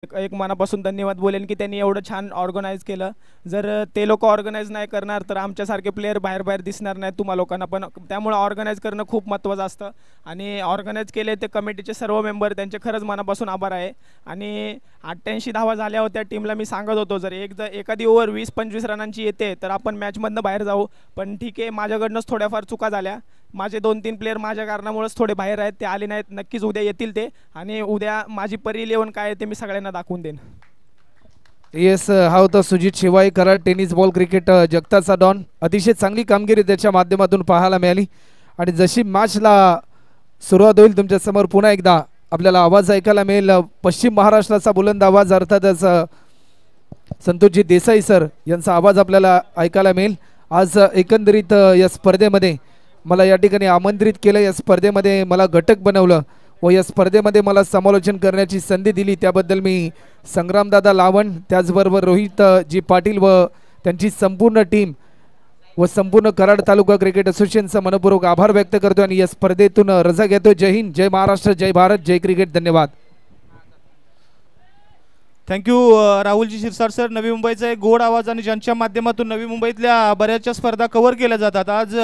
एक मनापासून धन्यवाद बोलेन की त्यांनी एवढं छान ऑर्गनाइज केलं. जर ते लोक ऑर्गनाइज नाही करणार तर आमच्यासारखे प्लेयर बाहेर बाहेर दिसणार नाहीत तुम्हा लोकांना. पण त्यामुळे ऑर्गनाइज करणं खूप महत्त्वाचं असतं आणि ऑर्गनाइज केले ते कमिटीचे सर्व मेंबर त्यांचे खरंच मनापासून आभार आहे. आणि 88 धावा झाल्या होत्या टीमला. मी सांगत होतो जर एखादी ओव्हर 20-25 रनांची येते तर आपण मॅचमधनं बाहेर जाऊ. पण ठीक आहे, माझ्याकडनंच थोड्याफार चुका झाल्या. माझे 2-3 प्लेयर माझ्या कारणामुळेच थोडे बाहेर आहेत, ते आले नाहीत. नक्कीच उद्या येतील ते आणि उद्या माझी परी 11 काय आहे ते मी सगळ्यांना दाखवून देईन. येस, हा होता Sujit Shivai, Karad tennis ball cricket जगताचा डॉन. अतिशय चांगली कामगिरी त्याच्या माध्यमातून पाहायला मिळाली. आणि जशी मॅचला सुरुवात होईल तुमच्या समोर पुन्हा एकदा आपल्याला आवाज ऐकायला मिळेल. पश्चिम महाराष्ट्राचा बुलंद आवाज अर्थातच संतोषजी देसाई सर यांचा आवाज आपल्याला ऐकायला मिळेल. आज एकंदरीत या स्पर्धेमध्ये मला या ठिकाणी आमंत्रित केलं, या स्पर्धेमध्ये मला घटक बनवलं व या स्पर्धेमध्ये मला समालोचन करण्याची संधी दिली, त्याबद्दल मी संग्रामदादा लावण त्याचबरोबर रोहित जी पाटील व त्यांची संपूर्ण टीम व संपूर्ण कराड तालुका क्रिकेट असोसिएशनचा मनपूर्वक आभार व्यक्त करतो आणि या स्पर्धेतून रजा घेतो. जय हिंद, जय महाराष्ट्र, जय भारत, जय क्रिकेट. धन्यवाद. Thank you Rahulji Shirsat sir. नवी मुंबईचा एक गोड आवाज आणि ज्यांच्या माध्यमातून नवी मुंबईतल्या बऱ्याचशा स्पर्धा कव्हर केल्या जातात. आज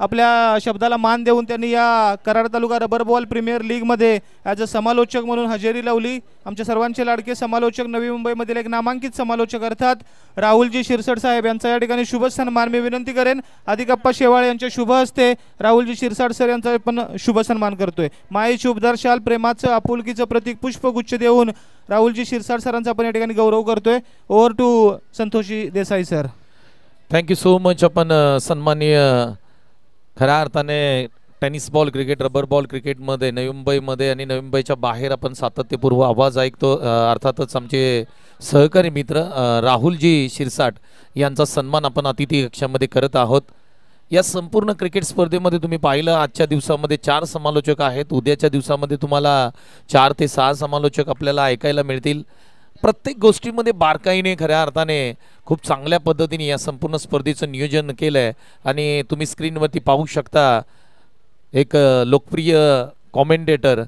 आपल्या शब्दाला मान देऊन त्यांनी या Karad taluka rubber ball premier लीगमध्ये ॲज अ समालोचक म्हणून हजेरी लावली. आमच्या सर्वांचे लाडके समालोचक, नवी मुंबईमधील एक नामांकित समालोचक अर्थात राहुलजी शिरसाट साहेब यांचा या ठिकाणी शुभ सन्मान मी विनंती करेन. आदिकप्पा शेवाळे यांच्या शुभ हस्ते राहुलजी शिरसाट सर यांचा पण शुभ सन्मान करतोय. मायेची उबदार शाल, प्रेमाचं आपुलकीचं प्रतीक पुष्पगुच्छ देऊन राहुलजी शिरसाट सरांचा आपण या ठिकाणी गौरव करतोय. Over to Santoshi Desai sir. Thank you so much. आपण सन्माननीय खऱ्या अर्थाने tennis ball cricket, rubber ball क्रिकेटमध्ये नवी मुंबईमध्ये आणि नवी मुंबईच्या बाहेर आपण सातत्यपूर्व आवाज ऐकतो. अर्थातच आमचे सहकारी मित्र राहुलजी शिरसाट यांचा सन्मान आपण अतिथी कक्षामध्ये करत आहोत. या संपूर्ण क्रिकेट स्पर्धेमध्ये तुम्ही पाहिलं आजच्या दिवसामध्ये 4 समालोचक आहेत. उद्याच्या दिवसामध्ये तुम्हाला 4 ते 6 समालोचक आपल्याला ऐकायला मिळतील. प्रत्येक गोष्टीमध्ये बारकाईने खऱ्या अर्थाने खूप चांगल्या पद्धतीने या संपूर्ण स्पर्धेचं नियोजन केलं आहे. आणि तुम्ही स्क्रीनवरती पाहू शकता एक लोकप्रिय कॉमेंटेटर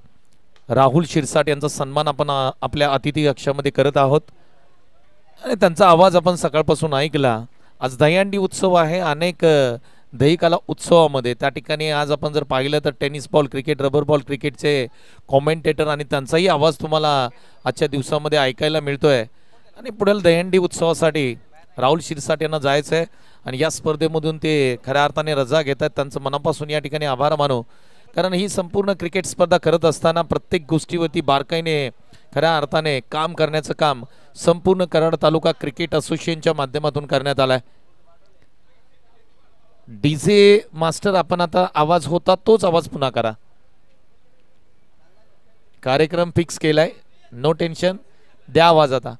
राहुल शिरसाट यांचा सन्मान आपण आपल्या अतिथी कक्षामध्ये करत आहोत आणि त्यांचा आवाज आपण सकाळपासून ऐकला. आज दहीहंडी उत्सव आहे. अनेक दहीकाला उत्सवामध्ये त्या ठिकाणी आज आपण जर पाहिलं तर tennis ball cricket, rubber ball क्रिकेटचे कॉमेंटेटर आणि त्यांचाही आवाज तुम्हाला आजच्या दिवसामध्ये ऐकायला मिळतोय. आणि पुढील दहीहंडी उत्सवासाठी राहुल शिरसाट यांना जायचं आहे आणि या स्पर्धेमधून ते खऱ्या अर्थाने रजा घेत आहेत. त्यांचं मनापासून या ठिकाणी आभार मानू, कारण ही संपूर्ण क्रिकेट स्पर्धा करत असताना प्रत्येक गोष्टीवरती बारकाईने खऱ्या अर्थाने काम करण्याचं काम संपूर्ण कराड तालुका क्रिकेट असोसिएशनच्या माध्यमातून करण्यात आलं आहे. डीजे मास्टर, आपण आता आवाज होता तोच आवाज पुन्हा करा. कार्यक्रम फिक्स केलाय, नो टेन्शन, द्या आवाज. आता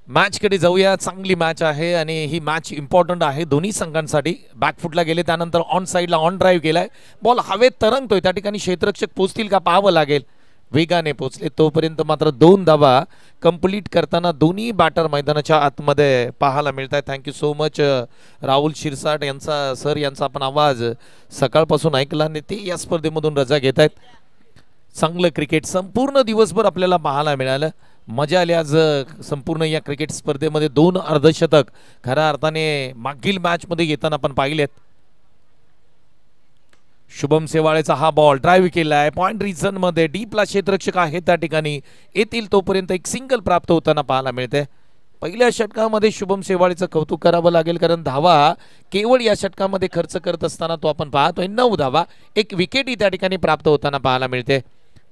मॅच कडे जाऊया. चांगली मॅच आहे आणि ही मॅच इम्पॉर्टंट आहे दोन्ही संघांसाठी. बॅकफुटला गेले, त्यानंतर ऑन साईडला ऑन ड्राईव्ह केलाय. बॉल हवेत तरंगतोय, त्या ठिकाणी क्षेत्ररक्षक पोचतील का पाहावं लागेल. वेगाने पोचले तोपर्यंत मात्र 2 धावा कंप्लीट करताना दोन्ही बॅटर मैदानाच्या आतमध्ये पाहायला मिळत आहे. Thank you so much Rahul Shirsat यांचा सर यांचा आपण आवाज सकाळपासून ऐकला आणि ते या स्पर्धेमधून रजा घेत आहेत. चांगलं क्रिकेट संपूर्ण दिवसभर आपल्याला पाहायला मिळालं. मजा आली आज संपूर्ण या क्रिकेट स्पर्धेमध्ये. 2 अर्धशतक खऱ्या अर्थाने मागील मॅचमध्ये येताना आपण पाहिलेत. शुभम शेवाळेचा हा बॉल ड्राईव्ह केलाय पॉइंट रिजन मध्ये. डीपला क्षेत्ररक्षक आहे त्या ठिकाणी, येतील तोपर्यंत एक सिंगल प्राप्त होताना पाहायला मिळते. पहिल्या षटकामध्ये शुभम शेवाळेचं कौतुक करावं लागेल, कारण धावा केवळ या षटकामध्ये खर्च करत असताना तो आपण पाहतोय 9 धावा, एक विकेटही त्या ठिकाणी प्राप्त होताना पाहायला मिळते.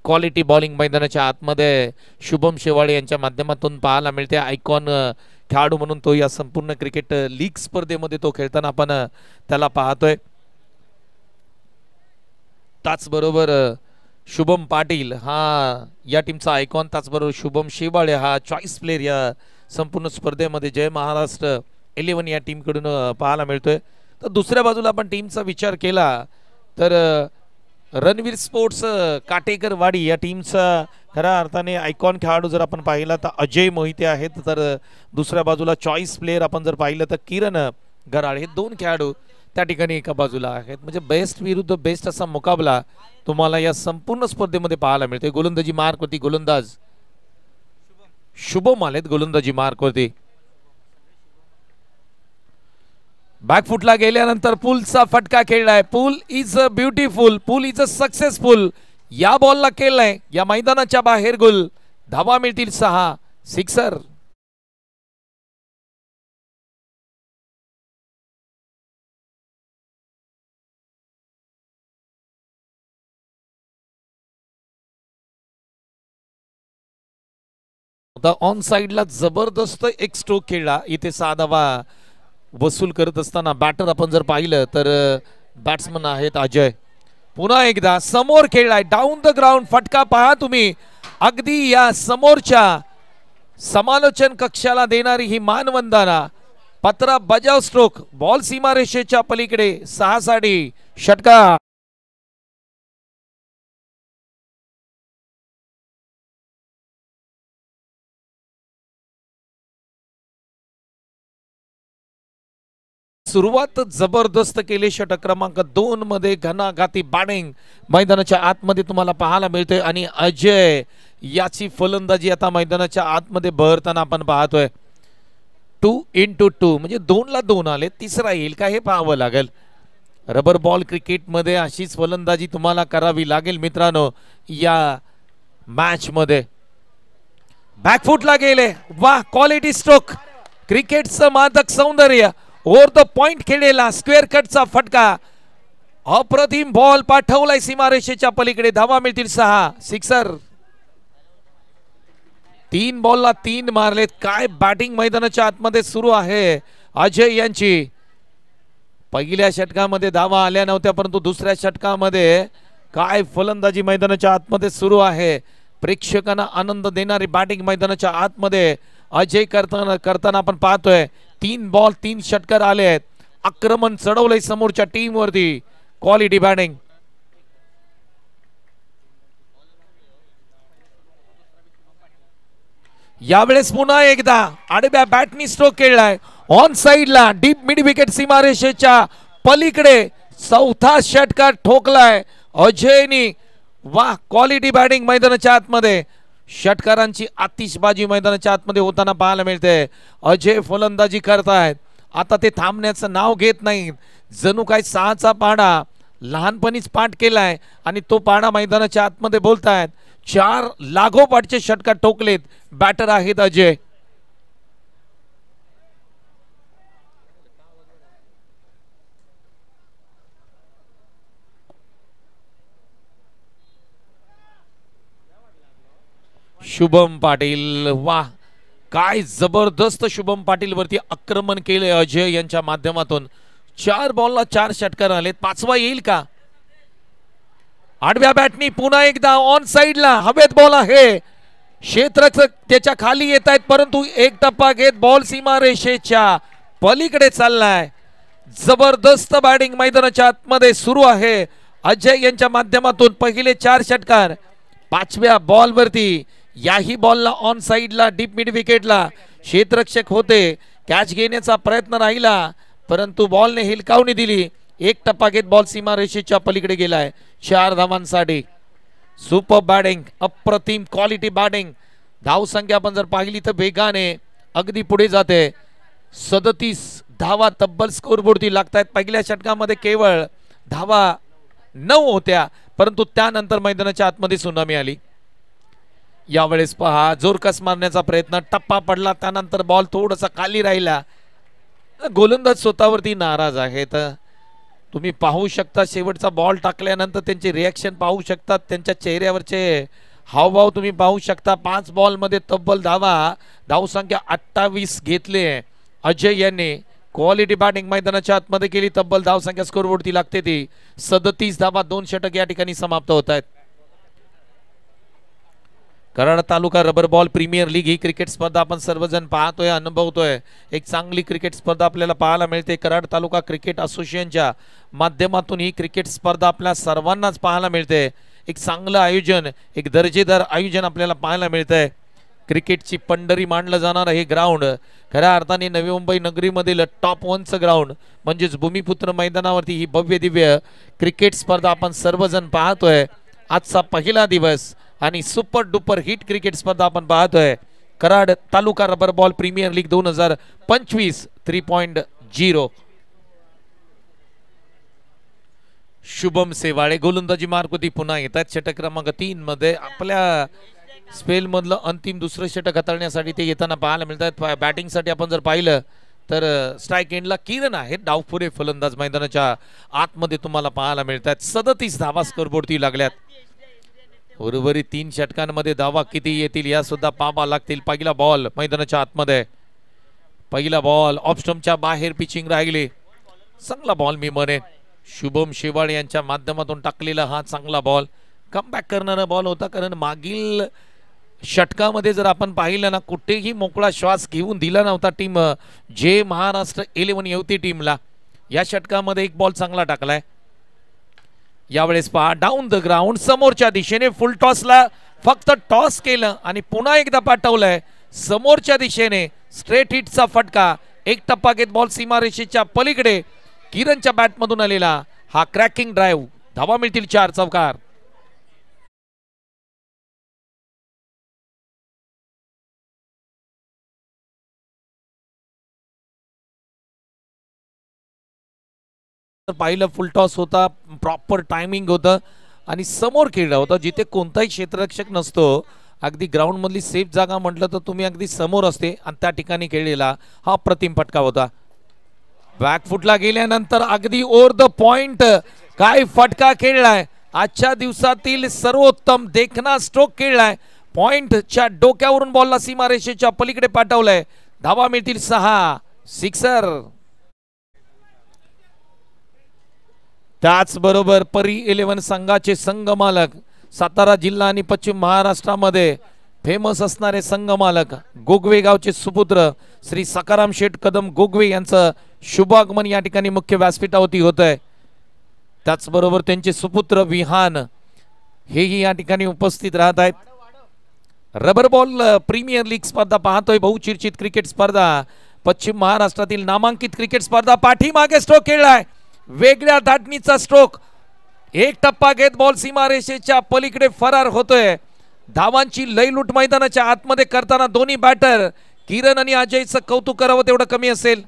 क्वालिटी बॉलिंग मैदानाच्या आतमध्ये शुभम शेवाळे यांच्या माध्यमातून पाहायला मिळते. आयकॉन खेळाडू म्हणून तो या संपूर्ण क्रिकेट लीग स्पर्धेमध्ये तो खेळताना आपण त्याला पाहतोय. त्याचबरोबर शुभम पाटील हा या टीमचा आयकॉन, त्याचबरोबर शुभम शेवाळे हा चॉईस प्लेयर या संपूर्ण स्पर्धेमध्ये जय महाराष्ट्र 11 या टीमकडून पाहायला मिळतोय. तर दुसऱ्या बाजूला आपण टीमचा विचार केला तर रणवीर स्पोर्ट्स काटेकरवाडी या टीमचा खऱ्या अर्थाने आयकॉन खेळाडू जर आपण पाहिला तर अजय मोहिते आहेत. तर दुसऱ्या बाजूला चॉईस प्लेयर आपण जर पाहिलं तर किरण गराळ. हे 2 खेळाडू त्या ठिकाणी एका बाजूला आहेत. म्हणजे बेस्ट विरुद्ध बेस्ट असा मुकाबला तुम्हाला या संपूर्ण स्पर्धेमध्ये पाहायला मिळते. गोलंदाजी मार्कवरती गोलंदाज शुभम आलेत गोलंदाजी मार्कवरती. बॅकफुटला गेल्यानंतर पुलचा फटका खेळलाय. Pull is a beautiful, pull is a successful. या बॉलला केलाय या मैदानाच्या बाहेर गोल. धावा मिळतील 6. सिक्सर. ऑन साइडला जबरदस्त एक स्ट्रोक खेळला. इथे 6 धावा वसूल करत असताना बॅटर आपण जर पाहिलं तर बॅट्समन आहेत अजय. पुन्हा एकदा समोर खेळलाय डाऊन द ग्राउंड. फटका पहा तुम्ही, अगदी या समोरच्या समालोचन कक्षाला देणारी ही मानवंदना. पत्रा बजाव स्ट्रोक, बॉल सीमारेषेच्या पलीकडे 6 साठी षटकार. सुरुवात जबरदस्त केली. षटक क्रमांक 2 मध्ये घणाघाती बॅटिंग मैदानाच्या आतमध्ये तुम्हाला पाहायला मिळते आणि अजय याची फलंदाजी आता मैदानाच्या आतमध्ये बहरताना आपण पाहतोय. 2x2 म्हणजे 2 ला 2 आले. तिसरा येईल का हे पाहावं लागेल. रबर बॉल क्रिकेटमध्ये अशीच फलंदाजी तुम्हाला करावी लागेल मित्रांनो. या मॅच मध्ये बॅकफुटला गेले. वा, क्वालिटी स्ट्रोक. क्रिकेटचं मादक सौंदर्य. ओव्हर द पॉइंट खेळलेला स्क्वेअर कटचा फटका. अप्रतिम बॉल पाठवलाय सीमारेषेच्या पलीकडे. धावा मिळतील 6. सिक्सर. 3 बॉलला 3 मारलेत. काय बॅटिंग मैदानाच्या आतमध्ये सुरू आहे अजय यांची. पहिल्या षटकामध्ये धावा आल्या नव्हत्या, परंतु दुसऱ्या षटकामध्ये काय फलंदाजी मैदानाच्या आतमध्ये सुरू आहे. प्रेक्षकांना आनंद देणारी बॅटिंग मैदानाच्या आतमध्ये अजय करताना आपण पाहतोय. 3 बॉल 3 षटकार आले आहेत. आक्रमण चढवलंय समोरच्या टीम वरती. Quality batting. यावेळेस पुन्हा एकदा आडव्या बॅटनी स्ट्रोक खेळलाय. ऑन साइडला डीप मिड विकेट सीमारेषेच्या पलीकडे 4था षटकार ठोकलाय अजयनी. वा, क्वालिटी बॅटिंग मैदानाच्या आतमध्ये. षटकारांची आतिषबाजी मैदानाच्या आतमध्ये होताना पाहायला मिळते. अजय फलंदाजी करतायत. आता ते थांबण्याचं नाव घेत नाहीत. जणू काय 6चा पाडा लहानपणीच पाठ केलाय आणि तो पाडा मैदानाच्या आतमध्ये बोलतायत. 4 लागोपाठचे षटकार ठोकलेत. बॅटर आहेत अजय. शुभम पाटील. वाह, काय जबरदस्त शुभम पाटील वरती आक्रमण केले अजय यांच्या माध्यमातून. 4 बॉलला 4 षटकार आलेत. 5वा येईल का. आडव्या बॅटनी पुन्हा एकदा ऑन साइडला हवेत बॉल आहे. क्षेत्र त्याच्या खाली येत आहेत, परंतु एक टप्पा घेत बॉल सीमारेषेच्या पलीकडे चाललाय. जबरदस्त बॅटिंग मैदानाच्या आतमध्ये सुरू आहे अजय यांच्या माध्यमातून. पहिले 4 षटकार. 5व्या बॉल वरती याही बॉलला ऑन साइडला डीप मिड विकेटला क्षेत्ररक्षक होते. कॅच घेण्याचा प्रयत्न राहिला, परंतु बॉलने हिलकावणी दिली. एक टप्पा घेत बॉल सीमारेषेच्या पलीकडे गेलाय. 4 धावांसाठी. सुपर बॅटिंग, अप्रतिम क्वालिटी बॅटिंग. धाव संख्या आपण जर पाहिली तर वेगाने अगदी पुढे जाते. 37 धावा तब्बल स्कोरबोर्डती लागतायत. पहिल्या षटकामध्ये केवळ धावा 9 होत्या, परंतु त्यानंतर मैदानाच्या आतमध्ये सुनामी आली. यावेळेस पहा, जोरकस मारण्याचा प्रयत्न, टप्पा पडला, त्यानंतर बॉल थोडासा खाली राहिला. गोलंदाज स्वतःवरती नाराज आहेत. तुम्ही पाहू शकता शेवटचा बॉल टाकल्यानंतर त्यांचे रिॲक्शन पाहू शकता. त्यांच्या चेहऱ्यावरचे हावभाव तुम्ही पाहू शकता. 5 बॉलमध्ये तब्बल धावसंख्या 28 घेतले अजय यांनी. क्वालिटी बॅटिंग मैदानाच्या आतमध्ये केली. तब्बल धावसंख्या स्कोरबोर्डती लागते ती 37 धावा. 2 षटक या ठिकाणी समाप्त होत आहेत. Karad taluka rubber ball premier league ही क्रिकेट स्पर्धा आपण सर्वजण पाहतोय, अनुभवतोय. एक चांगली क्रिकेट स्पर्धा आपल्याला पाहायला मिळते. कराड तालुका क्रिकेट असोसिएशनच्या माध्यमातून ही क्रिकेट स्पर्धा आपल्या सर्वांनाच पाहायला मिळते. एक चांगलं आयोजन, एक दर्जेदार आयोजन आपल्याला पाहायला मिळतंय. क्रिकेटची पंढरी मानलं जाणार हे ग्राउंड खऱ्या अर्थाने नवी मुंबई नगरीमधील टॉप 1चं ग्राउंड म्हणजेच भूमिपुत्र मैदानावरती ही भव्य दिव्य क्रिकेट स्पर्धा आपण सर्वजण पाहतोय. आजचा पहिला दिवस आणि सुपर डुपर हिट क्रिकेट स्पर्धा आपण पाहतोय. Karad taluka rubber ball premier league 2025 3.0. Shubham Sewale गोलंदाजी मार्गवरती पुन्हा येतात. षटक क्रमांक 3 मध्ये आपल्या स्पेल मधलं अंतिम दुसरं षटक हाताळण्यासाठी ते येताना पाहायला मिळतात. बॅटिंग साठी आपण जर पाहिलं तर स्ट्राईक एंडला किरण आहे, डावपुरे फलंदाज मैदानाच्या आतमध्ये तुम्हाला पाहायला मिळतात. 37 धावा स्कोरबोर्डती लागल्यात. उर्वरित 3 षटकांमध्ये धावा किती येतील या सुद्धा पाहावा लागतील. पहिला बॉल मैदानाच्या आतमध्ये, पहिला बॉल ऑफ स्टंपच्या बाहेर पिचिंग राहिली. चांगला बॉल मी म्हणेन शुभम शेवाळे यांच्या माध्यमातून टाकलेला हा चांगला बॉल, कमबॅक करणारा बॉल होता. कारण मागील षटकामध्ये जर आपण पाहिलं ना, कुठेही मोकळा श्वास घेऊन दिला नव्हता टीम जे महाराष्ट्र 11 युवती टीमला. या षटकामध्ये एक बॉल चांगला टाकलाय. यावेळेस पहा डाऊन द ग्राउंड समोरच्या दिशेने फुल टॉसला फक्त टॉस केलं आणि पुन्हा एकदा पाठवलंय समोरच्या दिशेने. स्ट्रेट हिटचा फटका, एक टप्पा घेत बॉल सीमारेषेच्या पलीकडे किरणच्या बॅटमधून आलेला हा क्रॅकिंग ड्राईव्ह. धावा मिळतील 4 चौकार. पाहिलं फुल टॉस होता, प्रॉपर टायमिंग होतं आणि समोर खेळला होता जिथे कोणताही क्षेत्ररक्षक नसतो. अगदी ग्राउंड मधली सेफ जागा म्हटलं तर तुम्ही अगदी समोर असते आणि त्या ठिकाणी खेळलेला हा प्रतिम फटका होता. बॅकफुटला गेल्यानंतर अगदी ओव्हर द पॉइंट काय फटका खेळलाय. आजच्या दिवसातील सर्वोत्तम देखना स्ट्रोक खेळलाय. पॉइंटच्या डोक्यावरून बॉलला सीमारेषेच्या पलीकडे पाठवलंय. धावा मिळतील 6. सिक्सर. त्याचबरोबर परी 11 संघाचे संघ मालक, सातारा जिल्हा आणि पश्चिम महाराष्ट्रामध्ये फेमस असणारे संघ मालक गोगवे गावचे सुपुत्र श्री सकाराम शेठ कदम गोगवे यांचं शुभागमन या ठिकाणी मुख्य व्यासपीठावरती होत आहे. त्याचबरोबर त्यांचे सुपुत्र विहान हेही या ठिकाणी उपस्थित राहत आहेत. रबर बॉल प्रीमियर लीग स्पर्धा पाहतोय, बहुचर्चित क्रिकेट स्पर्धा, पश्चिम महाराष्ट्रातील नामांकित क्रिकेट स्पर्धा. पाठीमागे स्ट्रोक खेळलाय, वेगळ्या धाटणीचा स्ट्रोक, एक टप्पा घेत बॉल सीमारेषेच्या पलीकडे फरार होतोय. धावांची लयलूट मैदानाच्या आतमध्ये करताना दोन्ही बॅटर किरण आणि अजयचं कौतुक करावं तेवढं कमी असेल.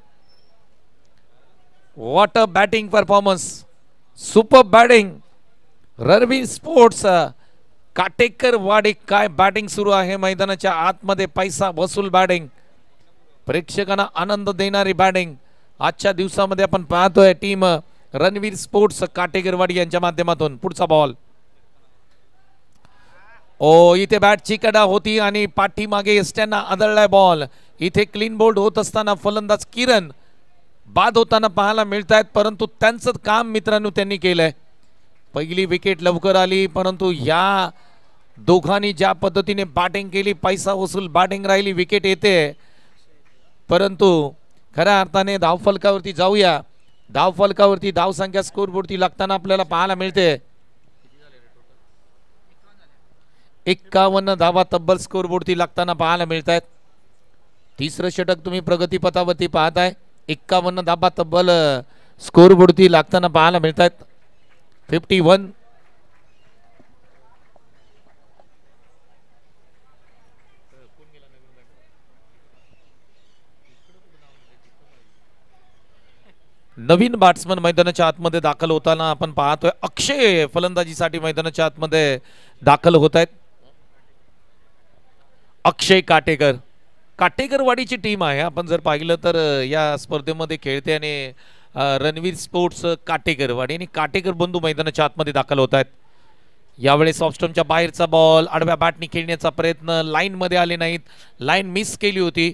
What a batting performance, super batting. Ranveer sports Katekar वाडी काय बॅटिंग सुरू आहे मैदानाच्या आतमध्ये. पैसा वसूल बॅटिंग, प्रेक्षकांना आनंद देणारी बॅटिंग आजच्या दिवसामध्ये आपण पाहतोय टीम रणवीर स्पोर्ट्स काटेगरवाडी यांच्या माध्यमातून. पुढचा बॉल, ओ इथे बॅटची कडा होती आणि पाठीमागे एसट्यांना आदळलाय बॉल. इथे क्लीन बोल्ड होत असताना फलंदाज किरण बाद होताना पाहायला मिळत आहेत, परंतु त्यांचं काम मित्रांनो त्यांनी केलंय. पहिली विकेट लवकर आली, परंतु या दोघांनी ज्या पद्धतीने बॅटिंग केली, पैसा वसूल बॅटिंग राहिली. विकेट येते परंतु खऱ्या अर्थाने धावफलकावरती जाऊया. धावफलकावरती धावसंख्या स्कोरबोर्डती लागताना आपल्याला पाहायला मिळते 51 धावा तब्बल स्कोरबोर्डती लागताना पाहायला मिळत आहेत. तिसरं षटक तुम्ही प्रगतीपथावरती पाहताय. 51 धावा तब्बल स्कोरबोर्डती लागताना पाहायला मिळत आहेत. 51. नवीन बॅट्समन मैदानाच्या आतमध्ये दाखल होताना आपण पाहतोय. अक्षय फलंदाजीसाठी मैदानाच्या आतमध्ये दाखल होत आहेत. अक्षय काटेकर, काटेकरवाडीची टीम आहे. आपण जर पाहिलं तर या स्पर्धेमध्ये खेळते आणि रणवीर स्पोर्ट्स काटेकरवाडी आणि काटेकर बंधू मैदानाच्या आतमध्ये दाखल होत आहेत. यावेळेस ऑफ स्टंपच्या बाहेरचा बॉल, आडव्या बॅटने खेळण्याचा प्रयत्न, लाईन मध्ये आले नाहीत, लाईन मिस केली होती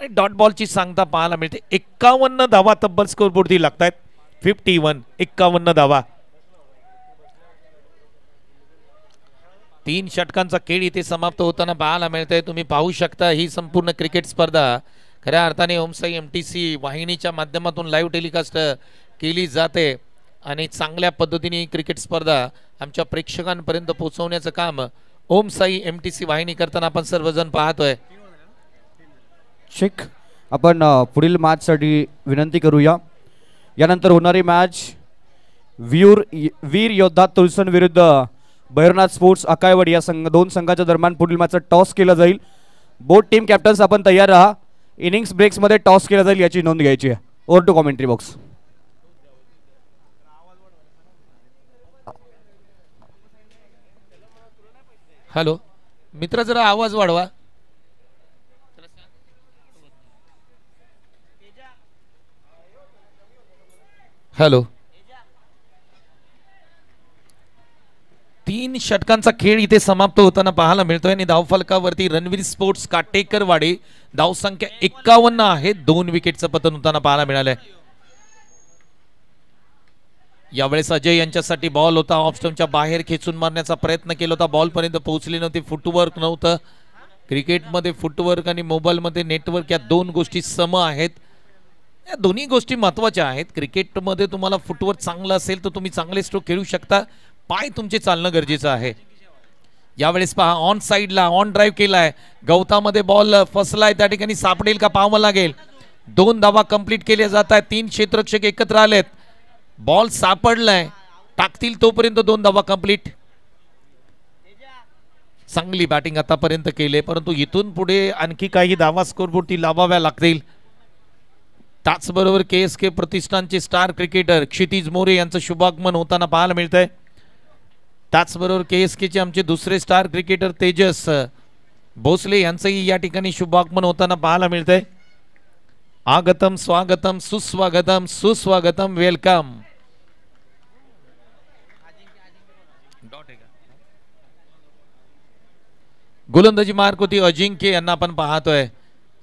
आणि डॉट बॉलची सांगता पाहायला मिळते. 51 धावा तब्बल स्कोरबोर्डती लागतात. 51, 51 धावा. 3 षटकांचा खेळ इथे समाप्त होताना पाहायला मिळतंय. तुम्ही पाहू शकता ही संपूर्ण क्रिकेट स्पर्धा खऱ्या अर्थाने ओमसाई एमटीसी वाहिनीच्या माध्यमातून लाईव्ह टेलिकास्ट केली जाते आणि चांगल्या पद्धतीने क्रिकेट स्पर्धा आमच्या प्रेक्षकांपर्यंत पोहोचवण्याचं काम ओमसाई एमटीसी वाहिनी करताना आपण सर्वजण पाहतोय. शिक आपण पुढील मॅचसाठी विनंती करूया. यानंतर होणारी मॅच वीर योद्धा तुलसन विरुद्ध भैरवनाथ स्पोर्ट्स अकायवाडी या दोन संघाच्या दरम्यान पुढील मॅचचा टॉस केला जाईल. बोथ टीम कॅप्टन्स आपण तयार राहा. इनिंग्स ब्रेक्समध्ये टॉस केला जाईल याची नोंद घ्यायची आहे. Over to commentary box. Hello मित्र, जरा आवाज वाढवा. हॅलो. 3 षटकांचा खेळ इथे समाप्त होताना पाहायला मिळतोय आणि धावफलकावरती रणवीर स्पोर्ट्स काटेकरवाडी धावसंख्या 51 आहे. 2 विकेटचं पतन होताना पाहायला मिळालंय. यावेळेस अजय यांच्यासाठी बॉल होता. ऑफस्टंपच्या बाहेर खेचून मारण्याचा प्रयत्न केला होता. बॉल पर्यंत पोहोचली नव्हती. फुटवर्क नव्हतं. क्रिकेटमध्ये फुटवर्क आणि मोबाईलमध्ये नेटवर्क या 2 गोष्टी सम आहेत. या दोन्ही गोष्टी महत्त्वाच्या आहेत. क्रिकेटमध्ये तुम्हाला फुटवर्क चांगलं असेल तर तुम्ही चांगले स्ट्रोक खेळू शकता. पाय तुमचे चालणं गरजेचं आहे. यावेळेस पहा ऑन साईडला ऑन ड्राईव्ह केलाय. गवतामध्ये बॉल फसलाय. त्या ठिकाणी सापडेल का पाहावं लागेल. 2 धावा कंप्लीट केल्या जात आहेत. 3 क्षेत्ररक्षक एकत्र आलेत. बॉल सापडलाय. टाकतील तोपर्यंत 2 धावा कंप्लीट. चांगली बॅटिंग आतापर्यंत केले, परंतु इथून पुढे आणखी काही धावा स्कोरबोर्डती लावाव्या लागतील. त्याचबरोबर KSK प्रतिष्ठानचे स्टार क्रिकेटर क्षितिज मोरे यांचं शुभागमन होताना पाहायला मिळतंय. त्याचबरोबर KSKचे आमचे दुसरे स्टार क्रिकेटर तेजस भोसले यांचंही या ठिकाणी शुभागमन होताना पाहायला मिळतंय. आगतम स्वागतम सुस्वागतम सुस्वागतम वेलकम. गोलंदाजी मार्क होती अजिंक्य यांना आपण पाहतोय.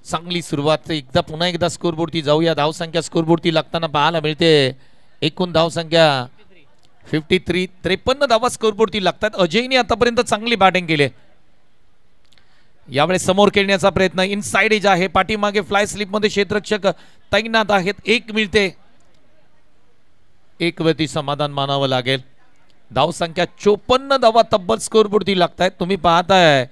चांगली सुरुवात. पुन्हा एकदा स्कोरबोर्डती जाऊया. धावसंख्या स्कोरबोर्डती लागताना पाहायला मिळते. एकूण धावसंख्या 53. 53 धावा स्कोरबोर्डती लागतात. अजयने आतापर्यंत चांगली बॅटिंग केली. यावेळेस समोर खेळण्याचा प्रयत्न. इनसाइड एज आहे. पाठीमागे फ्लाय स्लिप मध्ये क्षेत्ररक्षक तैनात आहेत. 1 मिळते. 1 वरती समाधान मानावं लागेल. धावसंख्या 54 धावा तब्बल स्कोरबोर्डती लागतायत. तुम्ही पाहताय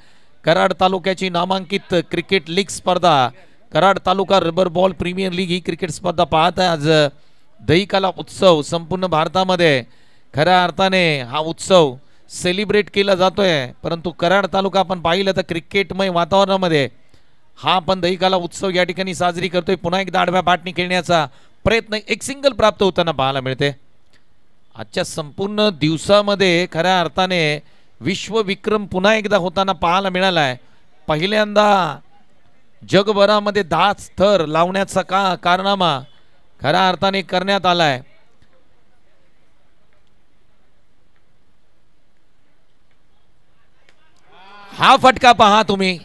कराड तालुक्याची नामांकित क्रिकेट लीग स्पर्धा, Karad taluka rubber ball premier league ही क्रिकेट स्पर्धा पाहताय. आज दहीकाला उत्सव संपूर्ण भारतामध्ये खऱ्या अर्थाने हा उत्सव सेलिब्रेट केला जातोय. परंतु कराड तालुका आपण पाहिलं तर क्रिकेटमय वातावरणामध्ये हा आपण दहीकाला उत्सव या ठिकाणी साजरी करतोय. पुन्हा एकदा आडव्या बॅटने खेळण्याचा प्रयत्न. 1 सिंगल प्राप्त होताना पाहायला मिळते. आजच्या संपूर्ण दिवसामध्ये खऱ्या अर्थाने विश्वविक्रम पुन्हा एकदा होताना पाहायला मिळालाय. पहिल्यांदा जगभरामध्ये 10 थर लावण्याचा कारनामा खऱ्या अर्थाने करण्यात आलाय. हा फटका पहा तुम्ही.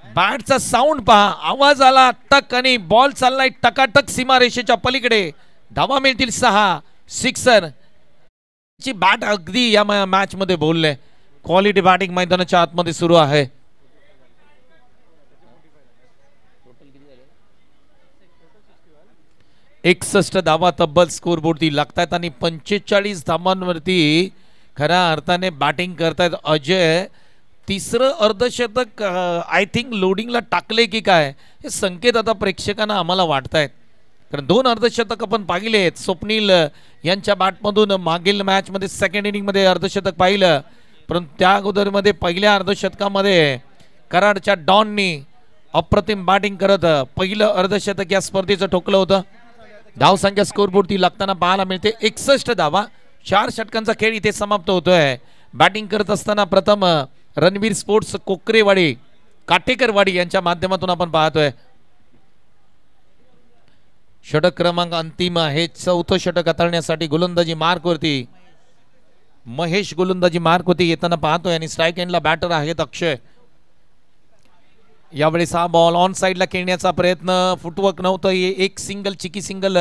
बॅटचा साऊंड पहा. आवाज आला टक आणि बॉल चाललाय टकाटक सीमारेषेच्या पलीकडे. धावा मिळतील 6. सिक्सर ची बॅट अगदी या मॅच मध्ये बोलले. क्वालिटी बॅटिंग मैदानाच्या आतमध्ये सुरू आहे. एकसष्ट धावा तब्बल स्कोरबोर्डती लागतायत आणि 45 धावांवरती खऱ्या अर्थाने बॅटिंग करतायत अजय. तिसरं अर्धशतक आय थिंक लोडिंगला टाकले की काय हे संकेत आता प्रेक्षकांना आम्हाला वाटतायत. कारण 2 अर्धशतक आपण पाहिलेत. स्वप्नील यांच्या बॅटमधून मागील मॅच मध्ये सेकंड इनिंग मध्ये अर्धशतक पाहिलं, परंतु त्या अगोदरमध्ये पहिल्या अर्धशतकामध्ये कराडच्या डॉननी अप्रतिम बॅटिंग करत पहिलं अर्धशतक या स्पर्धेचं ठोकलं होतं. धावसंख्या स्कोरबोर्डती लागताना पाहायला मिळते 61 धावा. 4 षटकांचा खेळ इथे समाप्त होतोय. बॅटिंग करत असताना प्रथम रणवीर स्पोर्ट्स कोकरेवाडी काटेकरवाडी यांच्या माध्यमातून आपण पाहतोय. षटक क्रमांक अंतिम आहे. 4थं षटक हाताळण्यासाठी गोलंदाजी मार्कवरती महेश गोलंदाजी मार्कवरती येताना पाहतोय आणि स्ट्राईक एंडला बॅटर आहेत अक्षय. यावेळेस हा बॉल ऑन साईडला खेळण्याचा प्रयत्न. फुटवर्क नव्हतं. एक सिंगल चिकी सिंगल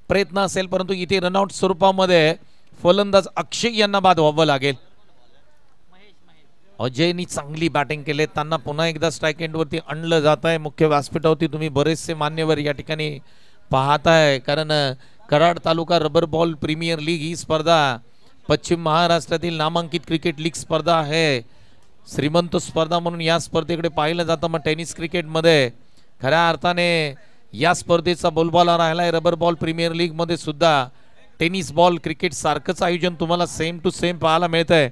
प्रयत्न असेल, परंतु इथे रनआउट स्वरूपामध्ये फलंदाज अक्षय यांना बाद व्हावं लागेल. अजयनी चांगली बॅटिंग केले. त्यांना पुन्हा एकदा स्ट्राईक एंडवरती आणलं जात आहे. मुख्य व्यासपीठावरती तुम्ही बरेचसे मान्यवर या ठिकाणी पाहताय. कारण Karad taluka rubber ball premier league ही स्पर्धा पश्चिम महाराष्ट्रातील नामांकित क्रिकेट लीग स्पर्धा आहे. श्रीमंत स्पर्धा म्हणून या स्पर्धेकडे पाहिलं जातं. मग टेनिस क्रिकेटमध्ये खऱ्या अर्थाने या स्पर्धेचा बोलबाला राहिलाय. रबर बॉल प्रीमियर लीग मध्ये सुद्धा टेनिस बॉल क्रिकेट सारखंच आयोजन तुम्हाला सेम टू सेम पाहायला मिळतंय.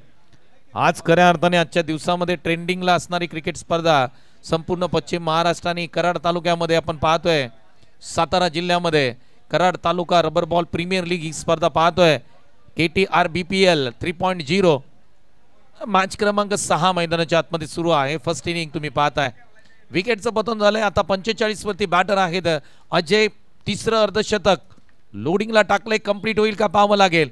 आज खऱ्या अर्थाने आजच्या दिवसामध्ये ट्रेंडिंगला असणारी क्रिकेट स्पर्धा संपूर्ण पश्चिम महाराष्ट्र आणि कराड तालुक्यामध्ये आपण पाहतोय, सातारा जिल्ह्यामध्ये Karad taluka rubber ball premier league ही स्पर्धा पाहतोय. KTR BPL 3.0 मॅच क्रमांक 6 मैदानाच्या आतमध्ये सुरू आहे. फर्स्ट इनिंग तुम्ही पाहताय. विकेटचं पतन झालंय. आता 45 वरती बॅटर आहेत. अजय तिसरं अर्धशतक लोडिंगला टाकलंय. कंप्लीट होईल का पाहावं लागेल.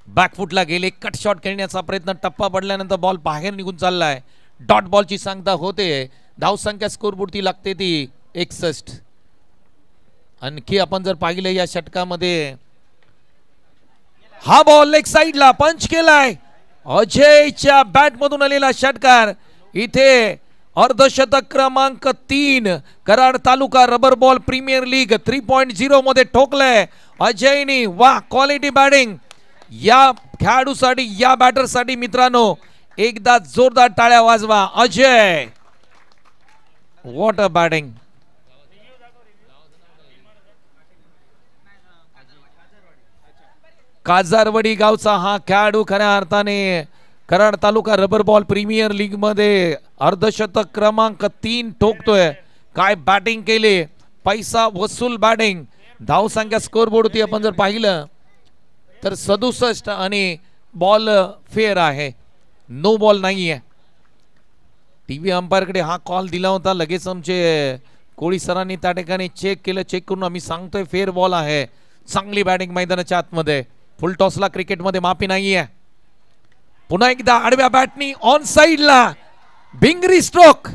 बॅकफुटला गेले, कट शॉट खेळण्याचा प्रयत्न, टप्पा पडल्यानंतर बॉल बाहेर निघून चाललाय. डॉट बॉलची सांगता होते. धावसंख्या स्कोरबोर्डती लागते ती 61. आणखी आपण जर पाहिलं या षटकामध्ये हा बॉल लेग साइडला पंच केलाय. अजयच्या बॅट मधून आलेला षटकार. इथे अर्धशतक क्रमांक 3 Karad taluka rubber ball premier league 3.0 मध्ये ठोकलंय अजयनी. वा, क्वालिटी बॅटिंग या खेळाडूसाठी, या बॅटरसाठी मित्रांनो एकदा जोरदार टाळ्या वाजवा. Ajay, what a batting. Kajarwadi गावचा हा खेळाडू खऱ्या अर्थाने Karad taluka rubber ball premier league मध्ये अर्धशतक क्रमांक 3 ठोकतोय. काय बॅटिंग केली, पैसा वसूल बॅटिंग. धावसंख्या स्कोरबोर्डवरती आपण जर पाहिलं तर 67 आणि बॉल फेअर आहे, नो बॉल नाहीये. टीव्ही अंपायरकडे हा कॉल दिला होता. लगेच आमचे कोळी सरांनी त्या ठिकाणी चेक केलं. चेक करून आम्ही सांगतोय फेअर बॉल आहे. चांगली बॅटिंग मैदानाच्या आतमध्ये. फुल टॉसला क्रिकेटमध्ये माफी नाहीये. पुन्हा एकदा आडव्या बॅटनी ऑन साइडला भिंगरी स्ट्रोक.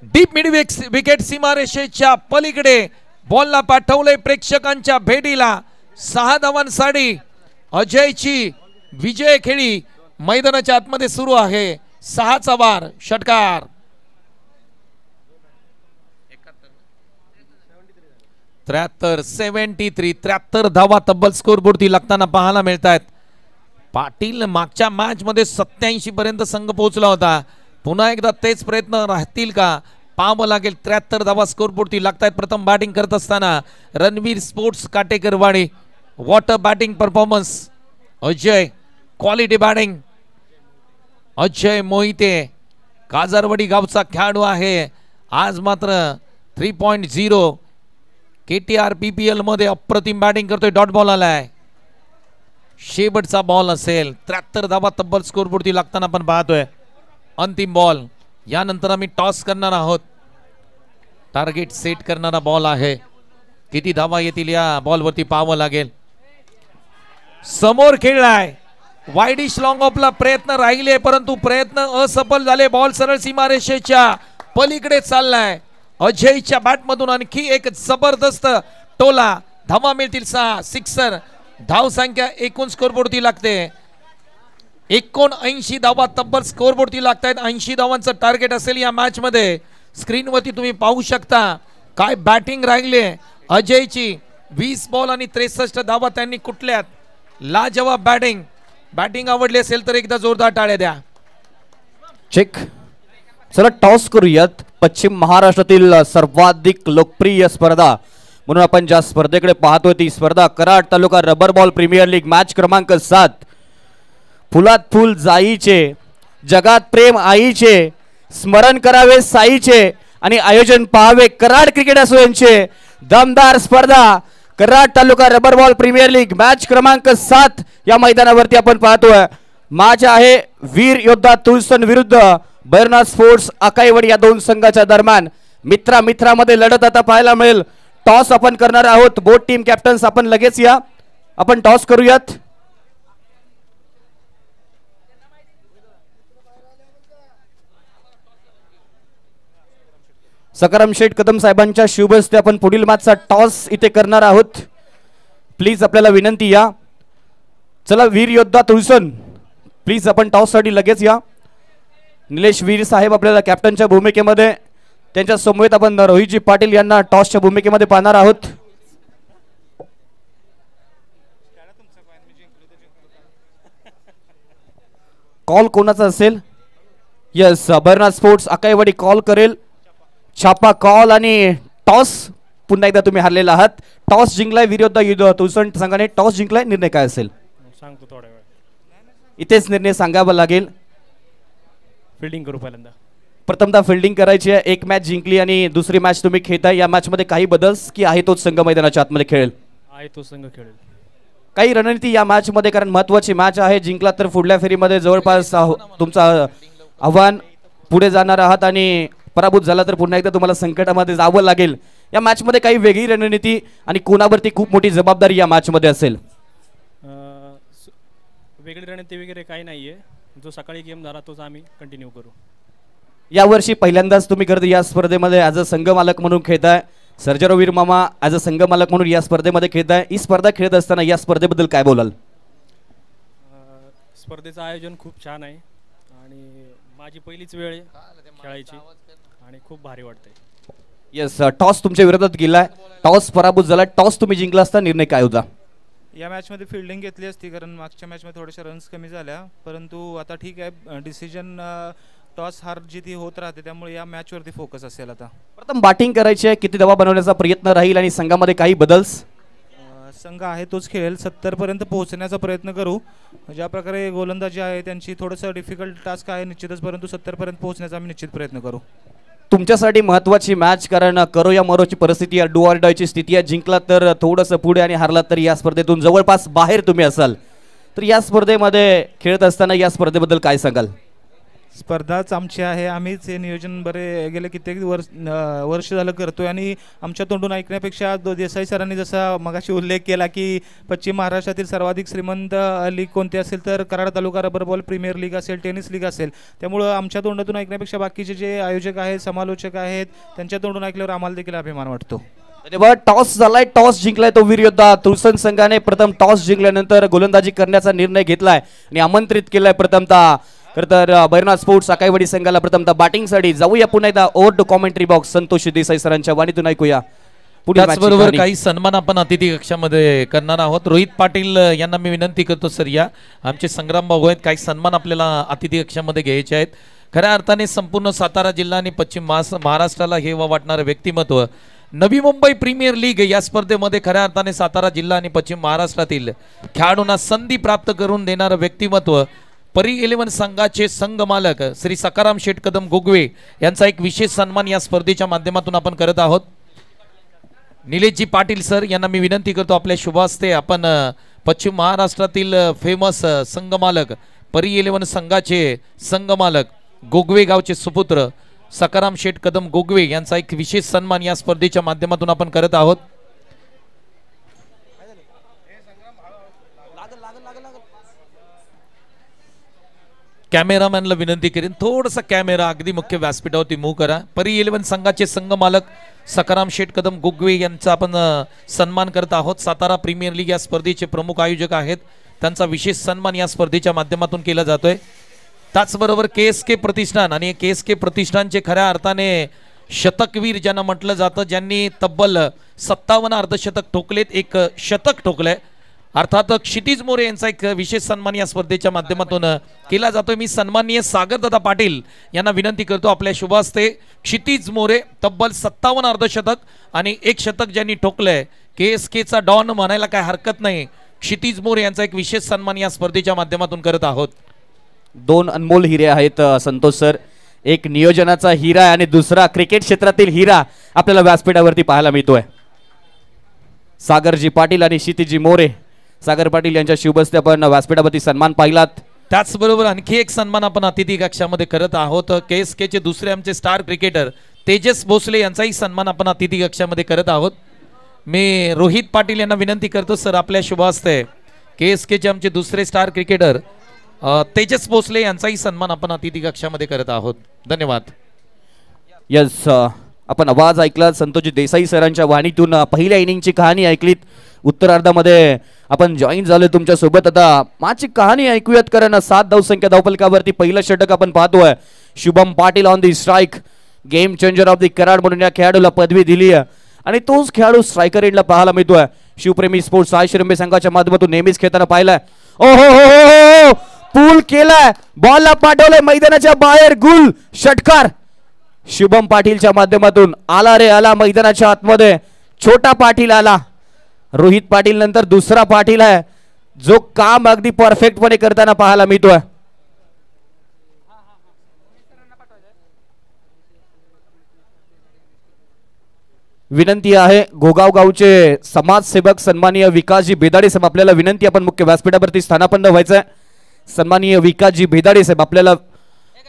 डीप मिड विकेट सीमारेषेच्या पलीकडे बॉलला पाठवले प्रेक्षकांच्या भेटीला. 6 धावांसाठी अजयची विजय खेळी मैदानाच्या आतमध्ये सुरू आहे. 6चा वार, षटकार. 73 धावा तब्बल स्कोरबोर्डती लागताना पाहायला मिळत आहेत. पाटील मागच्या मॅच मध्ये 87 पर्यंत संघ पोहोचला होता. पुन्हा एकदा तेच प्रयत्न राहतील का पाहावं लागेल. 73 धावा स्कोरबोर्डती लागतायत. प्रथम बॅटिंग करत असताना Ranveer sports Katekarwadi. What a batting performance. Ajay, quality batting. Ajay Mohite Kajarwadi गावचा खेळाडू आहे. आज मात्र 3.0 KTR BPL मध्ये अप्रतिम बॅटिंग करतोय. डॉट बॉल आलाय. शेवटचा बॉल असेल. 73 धावा तब्बल स्कोरबोर्डती लागताना आपण पाहतोय. अंतिम बॉल. यानंतर आम्ही टॉस करणार आहोत. टार्गेट सेट करणारा बॉल आहे. किती धावा येतील या बॉलवरती पाहावं लागेल. समोर खेळलाय. वाईडिश लॉंग ऑफला प्रयत्न राहिले परंतु प्रयत्न असफल झाले. बॉल सरळ सीमारेषेच्या पलीकडे चाललाय. अजयच्या बॅटमधून आणखी एक जबरदस्त टोला. धावा मिळतील 6. सिक्सर. धाव संख्या एकूण स्कोरबोर्डती लागते 79 धावा तब्बल स्कोरबोर्डती लागतायत. 80 धावांचं टार्गेट असेल या मॅच मध्ये. स्क्रीनवरती तुम्ही पाहू शकता काय बॅटिंग राहिले अजयची. 20 बॉल आणि 63 धावा त्यांनी कुठल्यात. लाजवाब बॅटिंग. बॅटिंग आवडली असेल तर एकदा जोरदार टाळ्या द्या. चेक. चला टॉस करूयात. पश्चिम महाराष्ट्रातील सर्वाधिक लोकप्रिय स्पर्धा म्हणून आपण ज्या स्पर्धेकडे पाहतोय ती स्पर्धा Karad taluka rubber ball premier league match क्रमांक 7. फुलात फुल जाईचे, जगात प्रेम आईचे, स्मरण करावे साईचे आणि आयोजन पाहावे कराड क्रिकेट असोसिएशनचे. दमदार स्पर्धा Karad taluka rubber ball premier league match क्रमांक 7 या मैदानावरती आपण पाहतोय. मॅच आहे वीर योद्धा तुळसण विरुद्ध बैरनाथ स्पोर्ट्स आकाईवाडी या दोन संघाच्या दरम्यान. मित्रामध्ये लढत आता पाहायला मिळेल. टॉस आपण करणार आहोत. बोथ टीम कॅप्टन्स आपण लगेच या. आपण टॉस करूयात. सकाराम शेठ कदम साहेबांच्या शुभ हस्ते आपण पुढील मॅचचा टॉस इथे करणार आहोत. प्लीज आपल्याला विनंती या. चला वीर योद्धा तुळसण प्लीज आपण टॉस साठी लगेच या. निलेश वीर साहेब आपल्याला कॅप्टनच्या भूमिकेमध्ये, त्यांच्या समवेत आपण रोहितजी पाटील यांना टॉसच्या भूमिकेमध्ये पाहणार आहोत. कॉल कोणाचा असेल? यस, बैरनाथ स्पोर्ट्स आकाईवाडी कॉल करेल. छापा कॉल आणि टॉस. पुन्हा एकदा तुम्ही हरलेला आहात. टॉस जिंकलाय वीर योद्धा तुळसण संघाने. टॉस जिंकलाय. निर्णय काय असेल सांगतो थोड्या वेळ. इथेच निर्णय सांगावा लागेल. फिल्डिंग करू पहिल्यांदा. प्रथमतः फिल्डिंग करायची आहे. एक मॅच जिंकली आणि दुसरी मॅच तुम्ही खेळताय. या मॅच मध्ये काही बदल्स की आहे तोच संघ मैदानाच्या आतमध्ये खेळेल? आहे तो संघ खेळेल. काही रणनीती या मॅच मध्ये, कारण महत्वाची मॅच आहे. जिंकला तर पुढल्या फेरीमध्ये जवळपास तुमचं आव्हान पुढे जाणार आहात आणि पराभूत झाला तर पुन्हा एकदा तुम्हाला संकटामध्ये जावं लागेल. या मॅच मध्ये काही वेगळी रणनीती आणि कोणावरती खूप मोठी जबाबदारी या मॅच मध्ये असेल? वेगळी रणनीती वगैरे काही नाही आहे. जो सकाळी गेम झाला तोच आम्ही कंटिन्यू करू. यावर्षी पहिल्यांदाच तुम्ही खरं या स्पर्धेमध्ये ॲज अ संघ मालक म्हणून खेळताय. सर्जाराव मामा ॲज अ संघ मालक म्हणून या स्पर्धेमध्ये खेळताय. ही स्पर्धा खेळत असताना या स्पर्धेबद्दल काय बोलाल? स्पर्धेचं आयोजन खूप छान आहे आणि माझी पहिलीच वेळ आहे खेळायची आणि खूप भारी वाटतंय. येस, टॉस तुमच्या विरोधात गेलाय, टॉस पराभूत झाला. टॉस तुम्ही जिंकला असता, निर्णय काय होता? या मॅचमध्ये फिल्डिंग घेतली असती, कारण मागच्या मॅचमध्ये थोड्याशा रन्स कमी झाल्या. परंतु आता ठीक आहे, डिसिजन टॉस हार जिथे होत राहते, त्यामुळे या मॅचवरती फोकस असेल. आता प्रथम बॅटिंग करायची आहे. किती दबाव बनवण्याचा प्रयत्न राहील आणि संघामध्ये काही बदल्स? संघ आहे तोच खेळेल. 70 पर्यंत पोहोचण्याचा प्रयत्न करू. ज्या प्रकारे गोलंदाजी आहे त्यांची थोडंसं डिफिकल्ट टास्क आहे निश्चितच, परंतु 70 पर्यंत पोहोचण्याचा आम्ही निश्चित प्रयत्न करू. तुमच्यासाठी महत्वाची मॅच, कारण करो या मरोची परिस्थिती आहे, डू ऑर डायची स्थिती आहे. जिंकला तर थोडंसं पुढे आणि हारला तर या स्पर्धेतून जवळपास बाहेर तुम्ही असाल. तर या स्पर्धेमध्ये खेळत असताना या स्पर्धेबद्दल काय सांगाल? स्पर्धाच आमची आहे. आम्हीच हे नियोजन बरे गेले कित्येक वर्ष झालं करतोय आणि आमच्या तोंडून ऐकण्यापेक्षा देसाई सरांनी जसा मगाशी उल्लेख केला की पश्चिम महाराष्ट्रातील सर्वाधिक श्रीमंत लीग कोणती असेल तर Karad taluka rubber ball premier league असेल, टेनिस लीग असेल. त्यामुळं आमच्या तोंडातून ऐकण्यापेक्षा बाकीचे जे आयोजक आहेत, समालोचक आहेत, त्यांच्या तोंडून ऐकल्यावर आम्हाला देखील अभिमान वाटतो. टॉस झालाय, टॉस जिंकलाय तो वीर योद्धा तुळसण संघाने. प्रथम टॉस जिंकल्यानंतर गोलंदाजी करण्याचा निर्णय घेतलाय आणि आमंत्रित केलाय प्रथमतः खरं तर बैरनाथ स्पोर्ट्स आकाईवाडी संघाला. प्रथमतः बॅटिंगसाठी जाऊया पुन्हा एकदा over to commentary box. Santosh Desai सरांच्या वाणीतून ऐकूया. त्याचबरोबर काही सन्मान आपण अतिथी कक्षामध्ये करणार आहोत. रोहित पाटील यांना मी विनंती करतो सर, या आमचे संग्राम भाऊ आहेत, काही सन्मान आपल्याला अतिथी कक्षामध्ये घ्यायचे आहेत. खऱ्या अर्थाने संपूर्ण सातारा जिल्हा आणि पश्चिम महाराष्ट्राला हे वाटणारं व्यक्तिमत्व, नवी मुंबई प्रीमियर लीग या स्पर्धेमध्ये खऱ्या अर्थाने सातारा जिल्हा आणि पश्चिम महाराष्ट्रातील खेळाडूंना संधी प्राप्त करून देणारं व्यक्तिमत्व, परी 11 संघाचे संघ मालक श्री सकाराम शेठ कदम गोगवे यांचा एक विशेष सन्मान या स्पर्धेच्या माध्यमातून आपण करत आहोत. निलेशजी पाटील सर यांना मी विनंती करतो, आपल्या शुभ हस्ते आपण पश्चिम महाराष्ट्रातील फेमस संघ मालक, परी 11 संघाचे संघ मालक, गोगवे गावचे सुपुत्र सकाराम शेठ कदम गोगवे यांचा एक विशेष सन्मान या स्पर्धेच्या माध्यमातून आपण करत आहोत. कॅमेरामॅनला विनंती करेन, थोडासा कॅमेरा अगदी मुख्य व्यासपीठावरती मूव्ह करा. परी 11 संघाचे संघ मालक सकाराम शेठ कदम गोगवे यांचा आपण सन्मान करत आहोत. सातारा प्रीमियर लीग या स्पर्धेचे प्रमुख आयोजक आहेत, त्यांचा विशेष सन्मान या स्पर्धेच्या माध्यमातून केला जातोय. त्याचबरोबर KSK प्रतिष्ठान आणि KSK प्रतिष्ठानचे खऱ्या अर्थाने शतकवीर ज्यांना म्हटलं जातं, ज्यांनी तब्बल 57 अर्धशतक ठोकलेत, एक शतक ठोकलंय, अर्थात क्षितिज मोरे यांचा एक विशेष सन्मान या स्पर्धेच्या माध्यमातून केला जातोय. मी सन्माननीय सागरदादा पाटील यांना विनंती करतो, आपल्या शुभ हस्ते क्षितिज मोरे तब्बल 57 अर्धशतक आणि एक शतक ज्यांनी ठोकलंय, KSKचा डॉन म्हणायला काय हरकत नाही, क्षितिज मोरे यांचा एक विशेष सन्मान या स्पर्धेच्या माध्यमातून करत आहोत. दोन अनमोल हिरे आहेत संतोष सर, एक नियोजनाचा हिरा आणि दुसरा क्रिकेट क्षेत्रातील हिरा आपल्याला व्यासपीठावरती पाहायला मिळतोय. सागरजी पाटील आणि क्षितिजी मोरे, सागर पाटील यांच्या शुभ हस्ते आपण व्यासपीठावरती सन्मान पाहिलात. त्याचबरोबर आणखी एक सन्मान आपण अतिथी कक्षामध्ये करत आहोत. KSKचे दुसरे आमचे स्टार क्रिकेटर तेजस भोसले यांचाही सन्मान आपण अतिथी कक्षामध्ये करत आहोत. मी रोहित पाटील यांना विनंती करतो सर, आपल्या शुभ हस्ते KSKचे आमचे दुसरे स्टार क्रिकेटर तेजस भोसले यांचाही सन्मान आपण अतिथी कक्षामध्ये करत आहोत. धन्यवाद. यस, आपण आवाज ऐकला संतोषजी देसाई सरांच्या वाणीतून. पहिल्या इनिंगची कहाणी ऐकलीत, उत्तरार्धामध्ये आपण जॉईन झालो तुमच्या सोबत. आता माझी कहाणी ऐकूयात, कारण 7 धावसंख्या धावफलकावरती पहिलं षटक आपण पाहतोय. Shubham Patil on the strike, game changer of the Karad म्हणून या खेळाडूला पदवी दिली आहे आणि तोच खेळाडू स्ट्रायकर एंडला पाहायला मिळतोय. शिवप्रेमी स्पोर्ट्स साय शिरंबे संघाच्या माध्यमातून नेहमीच खेळताना पाहिलाय. ओहो, पूल केलाय, बॉलला पाठवलंय मैदानाच्या बाहेर, गुल षटकार शुभम पाटीलच्या माध्यमातून. आला रे आला मैदानाच्या आतमध्ये, छोटा पाटील आला. रोहित पाटील नंतर दुसरा पाटील आहे जो काम अगदी परफेक्टपणे करताना पाहायला मिळतोय. विनंती आहे घोगाव गावचे समाजसेवक सन्माननीय विकासजी बेदाडे साहेब आपल्याला विनंती आपण मुख्य व्यासपीठावरती स्थानापन्न व्हायचं आहे. सन्माननीय विकासजी बेदाडे साहेब आपल्याला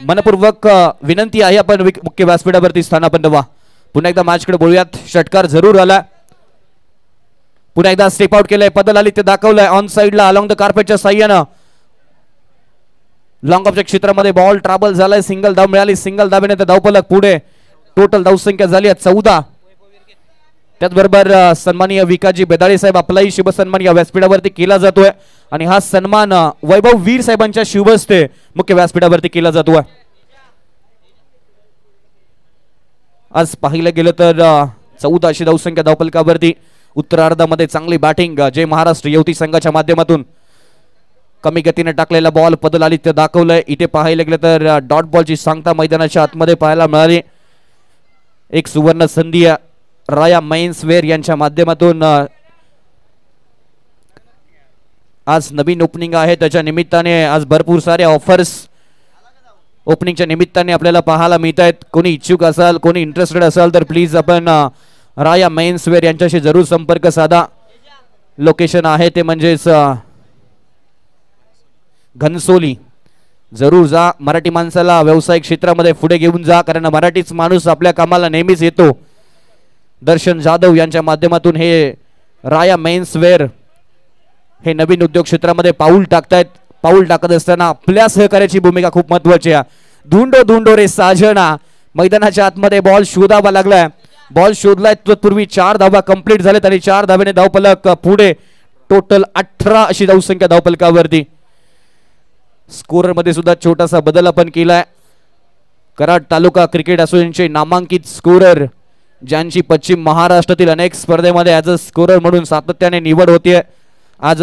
मनपूर्वक विनंती आहे आपण मुख्य व्यासपीठावरती स्थानापन्न व्हा. पुन्हा एकदा मॅचकडे बोलूयात. षटकार जरूर आला. पुन्हा एकदा स्टेप आउट केलंय. पदल आली ते दाखवलंय ऑन साइडला अलॉंग द कार्पेटच्या साह्यानं लॉंग ऑफच्या क्षेत्रामध्ये बॉल ट्रॅव्हल झालाय. सिंगल धाव मिळाली. सिंगल धावेने तर धावफलक पुढे. टोटल धावसंख्या झाली आहे 14. त्याचबरोबर सन्माननीय विकासजी बेदाळे साहेब आपलाही शुभ सन्मान या व्यासपीठावरती केला जातोय आणि हा सन्मान वैभव वीर साहेबांच्या शुभ हस्ते मुख्य व्यासपीठावरती केला जातोय. आज पाहिलं गेलं तर 14 धावसंख्या धावफलकावरती. उत्तरार्धामध्ये चांगली बॅटिंग जय महाराष्ट्र युवती संघाच्या माध्यमातून. कमी गतीने टाकलेला बॉल पदल आदित्य दाखवलंय. इथे पाहायला गेलं तर डॉट बॉलची सांगता मैदानाच्या आतमध्ये पाहायला मिळाली. एक सुवर्ण संधी राया मेन्सवेअर यांच्या माध्यमातून आज नवीन ओपनिंग आहे. त्याच्या निमित्ताने आज भरपूर साऱ्या ऑफर्स ओपनिंगच्या निमित्ताने आपल्याला पाहायला मिळत आहेत. कोणी इच्छुक असाल, कोणी इंटरेस्टेड असाल तर प्लीज आपण राया मेन्सवेअर यांच्याशी जरूर संपर्क साधा. लोकेशन आहे ते म्हणजेच घनसोली. जरूर जा. मराठी माणसाला व्यावसायिक क्षेत्रामध्ये पुढे घेऊन जा, कारण मराठीच माणूस आपल्या कामाला नेहमीच येतो. दर्शन जाधव यांच्या माध्यमातून हे राया मेन्सवेअर हे नवीन उद्योग क्षेत्रामध्ये पाऊल टाकतायत. पाऊल टाकत असताना आपल्या सहकार्याची भूमिका खूप महत्वाची आहे. धुंडो धुंडो रे साजना. मैदानाच्या आतमध्ये बॉल शोधावा लागलाय. बॉल शोधलाय. तत्पूर्वी 4 धावा कंप्लीट झालेत आणि 4 धावेने धावफलक पुढे. टोटल 18 अशी धावसंख्या धावफलकावरती. स्कोरर मध्ये सुद्धा छोटासा बदल आपण केलाय. कराड तालुका क्रिकेट असोसिएशनचे नामांकित स्कोरर ज्यांची पश्चिम महाराष्ट्रातील अनेक स्पर्धेमध्ये ॲज अ स्कोरर म्हणून सातत्याने निवड होतीये. आज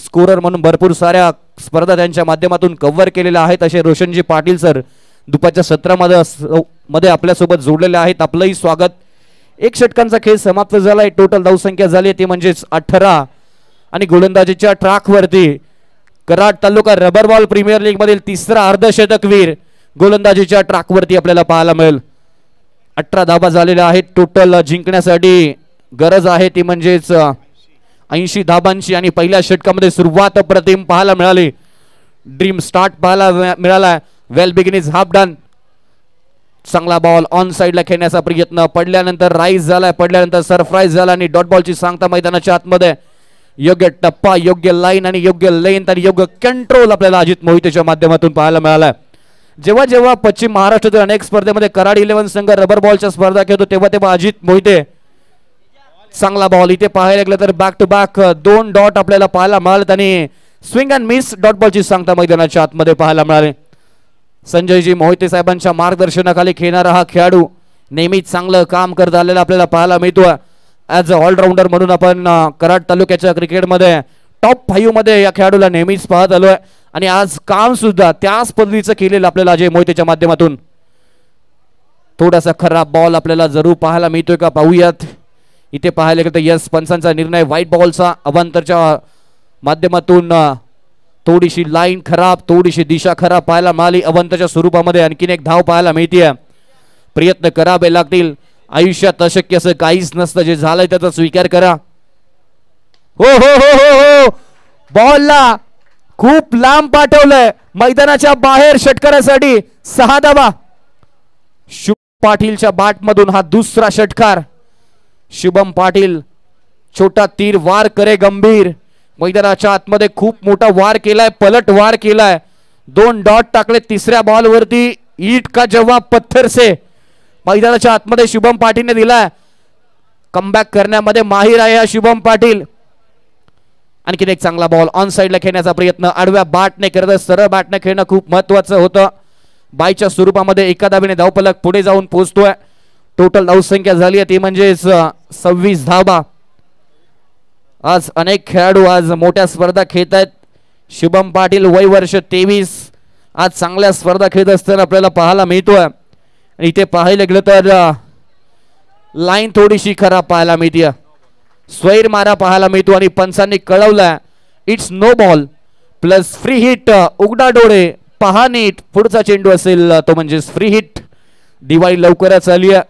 स्कोरर म्हणून भरपूर साऱ्या स्पर्धा त्यांच्या माध्यमातून कव्हर केलेल्या आहेत असे रोशनजी पाटील सर दुपारच्या सत्रामध्ये आपल्यासोबत जोडलेले आहेत. आपलंही स्वागत. 1 षटकांचा खेळ समाप्त झालाय. टोटल धावसंख्या झाली ती म्हणजेच 18 आणि गोलंदाजीच्या ट्रॅकवरती Karad taluka rubber ball premier league मधील तिसरा अर्धशतकवीर गोलंदाजीच्या ट्रॅकवरती आपल्याला पाहायला मिळेल. 18 धावा झालेल्या आहेत. टोटल जिंकण्यासाठी गरज आहे ती म्हणजेच 80 धाबांची आणि पहिल्या षटकामध्ये सुरुवात अप्रतिम पाहायला मिळाली. ड्रीम स्टार्ट पाहायला मिळाला. वेल बिगिन इज हाफ डन. चांगला बॉल ऑन साइडला खेळण्याचा प्रयत्न. पडल्यानंतर राईज झालाय. पडल्यानंतर सरप्राईज झाला आणि डॉट बॉलची सांगता मैदानाच्या आतमध्ये. योग्य टप्पा, योग्य लाईन आणि योग्य लेंथ आणि योग्य कंट्रोल आपल्याला अजित मोहितेच्या माध्यमातून पाहायला मिळाला. जेव्हा जेव्हा पश्चिम महाराष्ट्रातील अनेक स्पर्धेमध्ये कराड 11 संघ रबर बॉलच्या स्पर्धा खेळतो तेव्हा अजित मोहिते चांगला बॉल. इथे पाहायला गेलं तर बॅक टू बॅक 2 डॉट आपल्याला पाहायला मिळालेत आणि स्विंग अँड मिस डॉट बॉलची सांगता मैदानाच्या आतमध्ये पाहायला मिळाले. संजयजी मोहिते साहेबांच्या मार्गदर्शनाखाली खेळणारा हा खेळाडू नेहमीच चांगलं काम करत आलेला आपल्याला पाहायला मिळतो. ॲज अ ऑलराऊंडर म्हणून आपण कराड तालुक्याच्या क्रिकेटमध्ये टॉप 5 मध्ये या खेळाडूला नेहमीच पाहत आलोय आणि आज काम सुद्धा त्याच पद्धतीचं केलेलं आपल्याला अजय मोहितेच्या माध्यमातून. थोडासा खराब बॉल आपल्याला जरूर पाहायला मिळतोय का पाहूयात. इथे पाहायला गेलं तर यस पंचांचा निर्णय व्हाईट बॉलचा. अवांतरच्या माध्यमातून थोडीशी लाईन खराब, थोडीशी दिशा खराब पाहायला मिळाली. अवांतरच्या स्वरूपामध्ये आणखीन एक धाव पाहायला मिळते. प्रयत्न करावे लागतील. आयुष्यात अशक्य असं काहीच नसतं. जे झालंय त्याचा स्वीकार करा. हो हो हो हो हो. बॉलला खूप लांब पाठवलंय. मैदानाच्या बाहेर षटकारासाठी 6 धावा. शुभम पाटीलच्या बॅटमधून हा दुसरा षटकार. शुभम पाटील छोटा तीर वार करे गंभीर. मैदानाच्या आतमध्ये खूप मोठा वार केलाय. पलट वार केलाय. 2 डॉट टाकले तिसऱ्या बॉलवरती. ईट का जवाब पत्थर से मैदानाच्या आतमध्ये शुभम पाटीलने दिलाय. कमबॅक करण्यामध्ये माहिर आहे शुभम पाटील. आणखीन एक चांगला बॉल ऑन साइडला खेळण्याचा प्रयत्न. आडव्या बॅटने करत सरळ बॅटने खेळणं खूप महत्वाचं होतं. बायच्या स्वरूपामध्ये एका धावेने धावफलक पुढे जाऊन पोहोचतोय. टोटल धावसंख्या झाली आहे ती म्हणजेच 26 धावा. आज अनेक खेळाडू आज मोठ्या स्पर्धा खेळत आहेत. शुभम पाटील वय वर्ष 23 आज चांगल्या स्पर्धा खेळत असताना आपल्याला पाहायला मिळतोय. इथे पाहायला गेलं तर लाईन थोडीशी खराब पाहायला मिळते. स्वैर मारा पाहायला मिळतो आणि पंचांनी कळवलं it's no ball plus free hit. उघडा डोळे पहा नीट. पुढचा चेंडू असेल तो म्हणजे फ्री हिट. दिवाळी लवकरच आली आहे.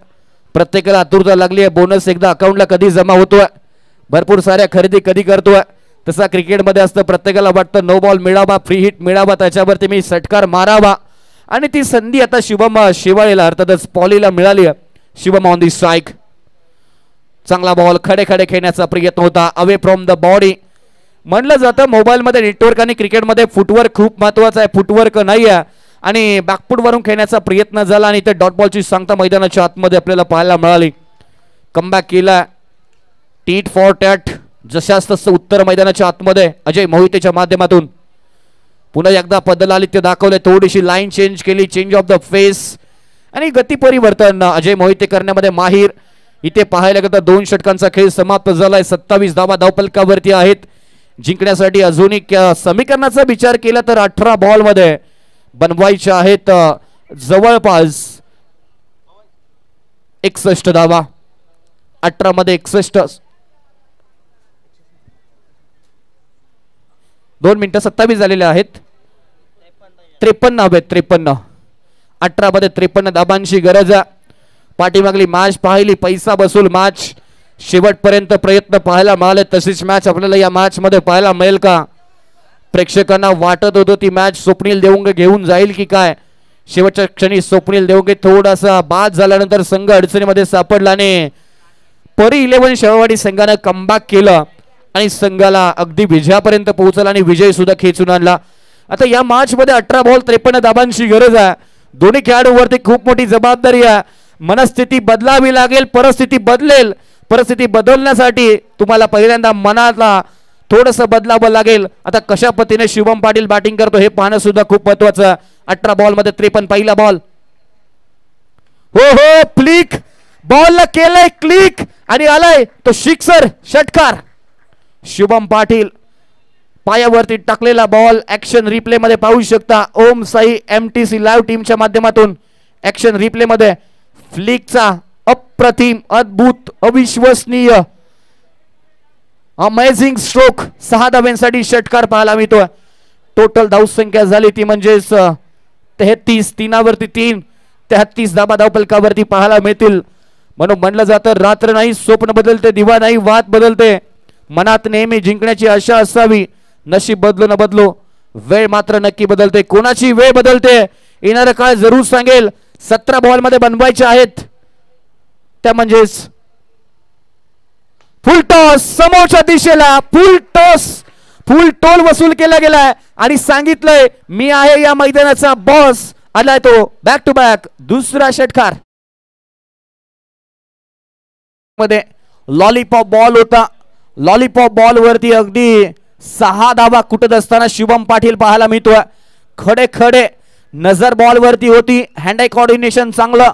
प्रत्येकाला आतुरता लागली आहे. बोनस एकदा अकाउंटला कधी जमा होतोय, भरपूर साऱ्या खरेदी कधी करतोय. तसा क्रिकेटमध्ये असतं, प्रत्येकाला वाटतं नो बॉल मिळावा, फ्री हिट मिळावा, त्याच्यावरती मी षटकार मारावा. आणि ती संधी आता शुभम शिवाळेला अर्थातच पॉलीला मिळाली आहे. Shubham on the strike. चांगला बॉल खडे खडे खेळण्याचा प्रयत्न होता, अवे फ्रॉम द बॉडी. म्हणलं जातं मोबाईलमध्ये नेटवर्क आणि क्रिकेटमध्ये फुटवर्क खूप महत्वाचा आहे. फुटवर्क नाही आहे आणि बॅकफूट वरून खेळण्याचा प्रयत्न झाला आणि ते डॉट बॉलची सांगता मैदानाच्या आतमध्ये आपल्याला पाहायला मिळाली. कमबॅक केला टीट फॉर टॅट. जशास तसं उत्तर मैदानाच्या आतमध्ये अजय मोहितेच्या माध्यमातून पुन्हा एकदा पदलालित्य दाखवले. थोडीशी लाईन चेंज केली, चेंज ऑफ द फेस आणि गती परिवर्तन अजय मोहिते करण्यामध्ये माहीर. इथे पाहायला गेलं तर 2 षटकांचा खेळ समाप्त झालाय. 27 धावा धावफलकावरती आहेत. जिंकण्यासाठी अजून एक समीकरणाचा विचार केला तर 18 बॉल मध्ये बनवायच्या आहेत जवळपास 61 धावा. 18 मध्ये 61, 2 मिनिटं 27 झालेले आहेत. 53 हवेत, 53. 18 मध्ये 53 धाबांची गरज आहे. पाठीमागली मॅच पाहिली, पैसा बसूल मॅच, शेवटपर्यंत प्रयत्न पाहायला मिळाले. तशीच मॅच आपल्याला या मॅच मध्ये पाहायला मिळेल का? प्रेक्षकांना वाटत होतं ती मॅच स्वप्नील देवंगे घेऊन जाईल की काय. शेवटच्या क्षणी स्वप्नील देवंगे थोडासा बाद झाल्यानंतर संघ अडचणीमध्ये सापडला आणि परी 11 शेवाडी संघानं कमबॅक केलं आणि संघाला अगदी विजयापर्यंत पोहोचला आणि विजय सुद्धा खेचून आणला. आता या मॅच मध्ये 18 बॉल 53 धाबांची गरज आहे. दोन्ही खेळाडूंवरती खूप मोठी जबाबदारी आहे. मनस्थिती बदलावी लागेल, परिस्थिती बदलेल. परिस्थिती बदलण्यासाठी तुम्हाला पहिल्यांदा मनाला थोडंसं बदलावं लागेल. आता कशा पद्धतीने शुभम पाटील बॅटिंग करतो हे पाहणं सुद्धा खूप महत्वाचं. 18 बॉल मध्ये 53 पहिला बॉल. हो हो क्लिक, बॉलला केलंय क्लिक आणि आलाय तो सिक्सर, षटकार. शुभम पाटील पायावरती टाकलेला बॉल ऍक्शन रिप्ले मध्ये पाहू शकता. ओम साई MTC लाईव्ह टीमच्या माध्यमातून ऍक्शन रिप्ले मध्ये फ्लिकचा अप्रतिम, अद्भुत, अविश्वसनीय, अमेझिंग स्ट्रोक. 6 धाब्यांसाठी षटकार पाहायला मिळतोय. टोटल धावसंख्या झाली ती म्हणजेच 33, 3वरती 3, 33 धाबा धावफलकावरती पाहायला मिळतील. म्हणून म्हणलं जातं रात्र नाही स्वप्न बदलते, दिवा नाही वाद बदलते. मनात नेहमी जिंकण्याची आशा असावी. नशीब बदलो न बदलो, वेळ मात्र नक्की बदलते. कोणाची वेळ बदलते येणारा काळ जरूर सांगेल. 17 बॉल मध्ये बनवायचे आहेत त्या म्हणजेच फुल टॉस समोरच्या दिशेला. फुल टोल वसूल केला गेलाय आणि सांगितलंय मी आहे या मैदानाचा बॉस. आलाय तो बॅक टू बॅक दुसरा षटकार. मध्ये लॉलीपॉप बॉल होता. लॉलीपॉप बॉल वरती अगदी 6 धावा कुठत असताना शुभम पाटील पाहायला मिळतोय. खडे खडे नजर बॉल वरती होती. हँड आय कोऑर्डिनेशन चांगलं,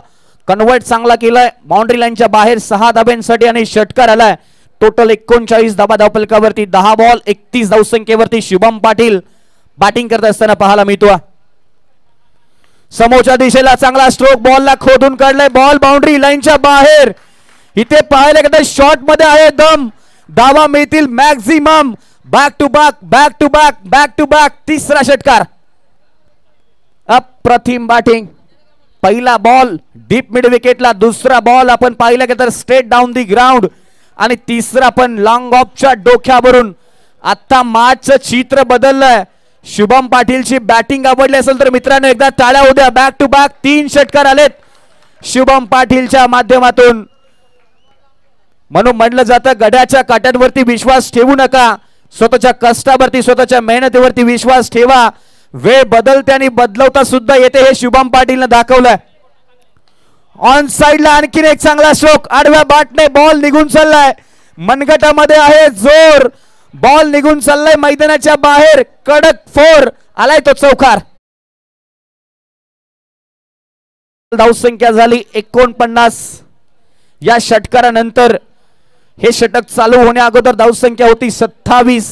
कन्वर्ट चांगला केलाय. बाउंड्री लाईनच्या बाहेर 6 धाब्यांसाठी आणि षटकार आलाय. टोटल 39 धाबा धावफलकावरती 10 बॉल 31 धावसंख्येवरती शुभम पाटील बॅटिंग करत असताना पाहायला मिळतोय. समोरच्या दिशेला चांगला स्ट्रोक, बॉलला खोदून काढलाय. बॉल बाउंड्री लाईनच्या बाहेर. इथे पाहायला गेलं शॉट मध्ये आहे दम. धावा मिळतील maximum. Back to back, back to back, back to back तिसरा षटकार. अप्रतिम बॅटिंग. पहिला बॉल डीप मिड विकेटला, दुसरा बॉल आपण पाहिलं की तर स्ट्रेट डाऊन दी ग्राउंड आणि तिसरा पण लॉंग ऑफच्या डोक्यावरून. आता मॅचचं चित्र बदललंय. शुभम पाटीलची बॅटिंग आवडली असेल तर मित्रांनो एकदा टाळ्या होत्या. बॅक टू बॅक 3 षटकार आलेत शुभम पाटीलच्या माध्यमातून. म्हणून म्हटलं जातं गड्याच्या काट्यांवरती विश्वास ठेवू नका, स्वतःच्या कष्टावरती स्वतःच्या मेहनतीवरती विश्वास ठेवा. वेळ बदलते आणि बदलवता सुद्धा येते हे शुभम पाटीलने दाखवलंय. ऑन साइडला आणखीन एक चांगला स्ट्रोक. आडव्या बॅटने बॉल निघून चाललाय. मनगटामध्ये आहे जोर. बॉल निघून चाललाय मैदानाच्या बाहेर. कडक 4 आलाय तो चौकार. धावसंख्या झाली 49. या षटकारानंतर हे षटक चालू होण्या अगोदर धावसंख्या होती 27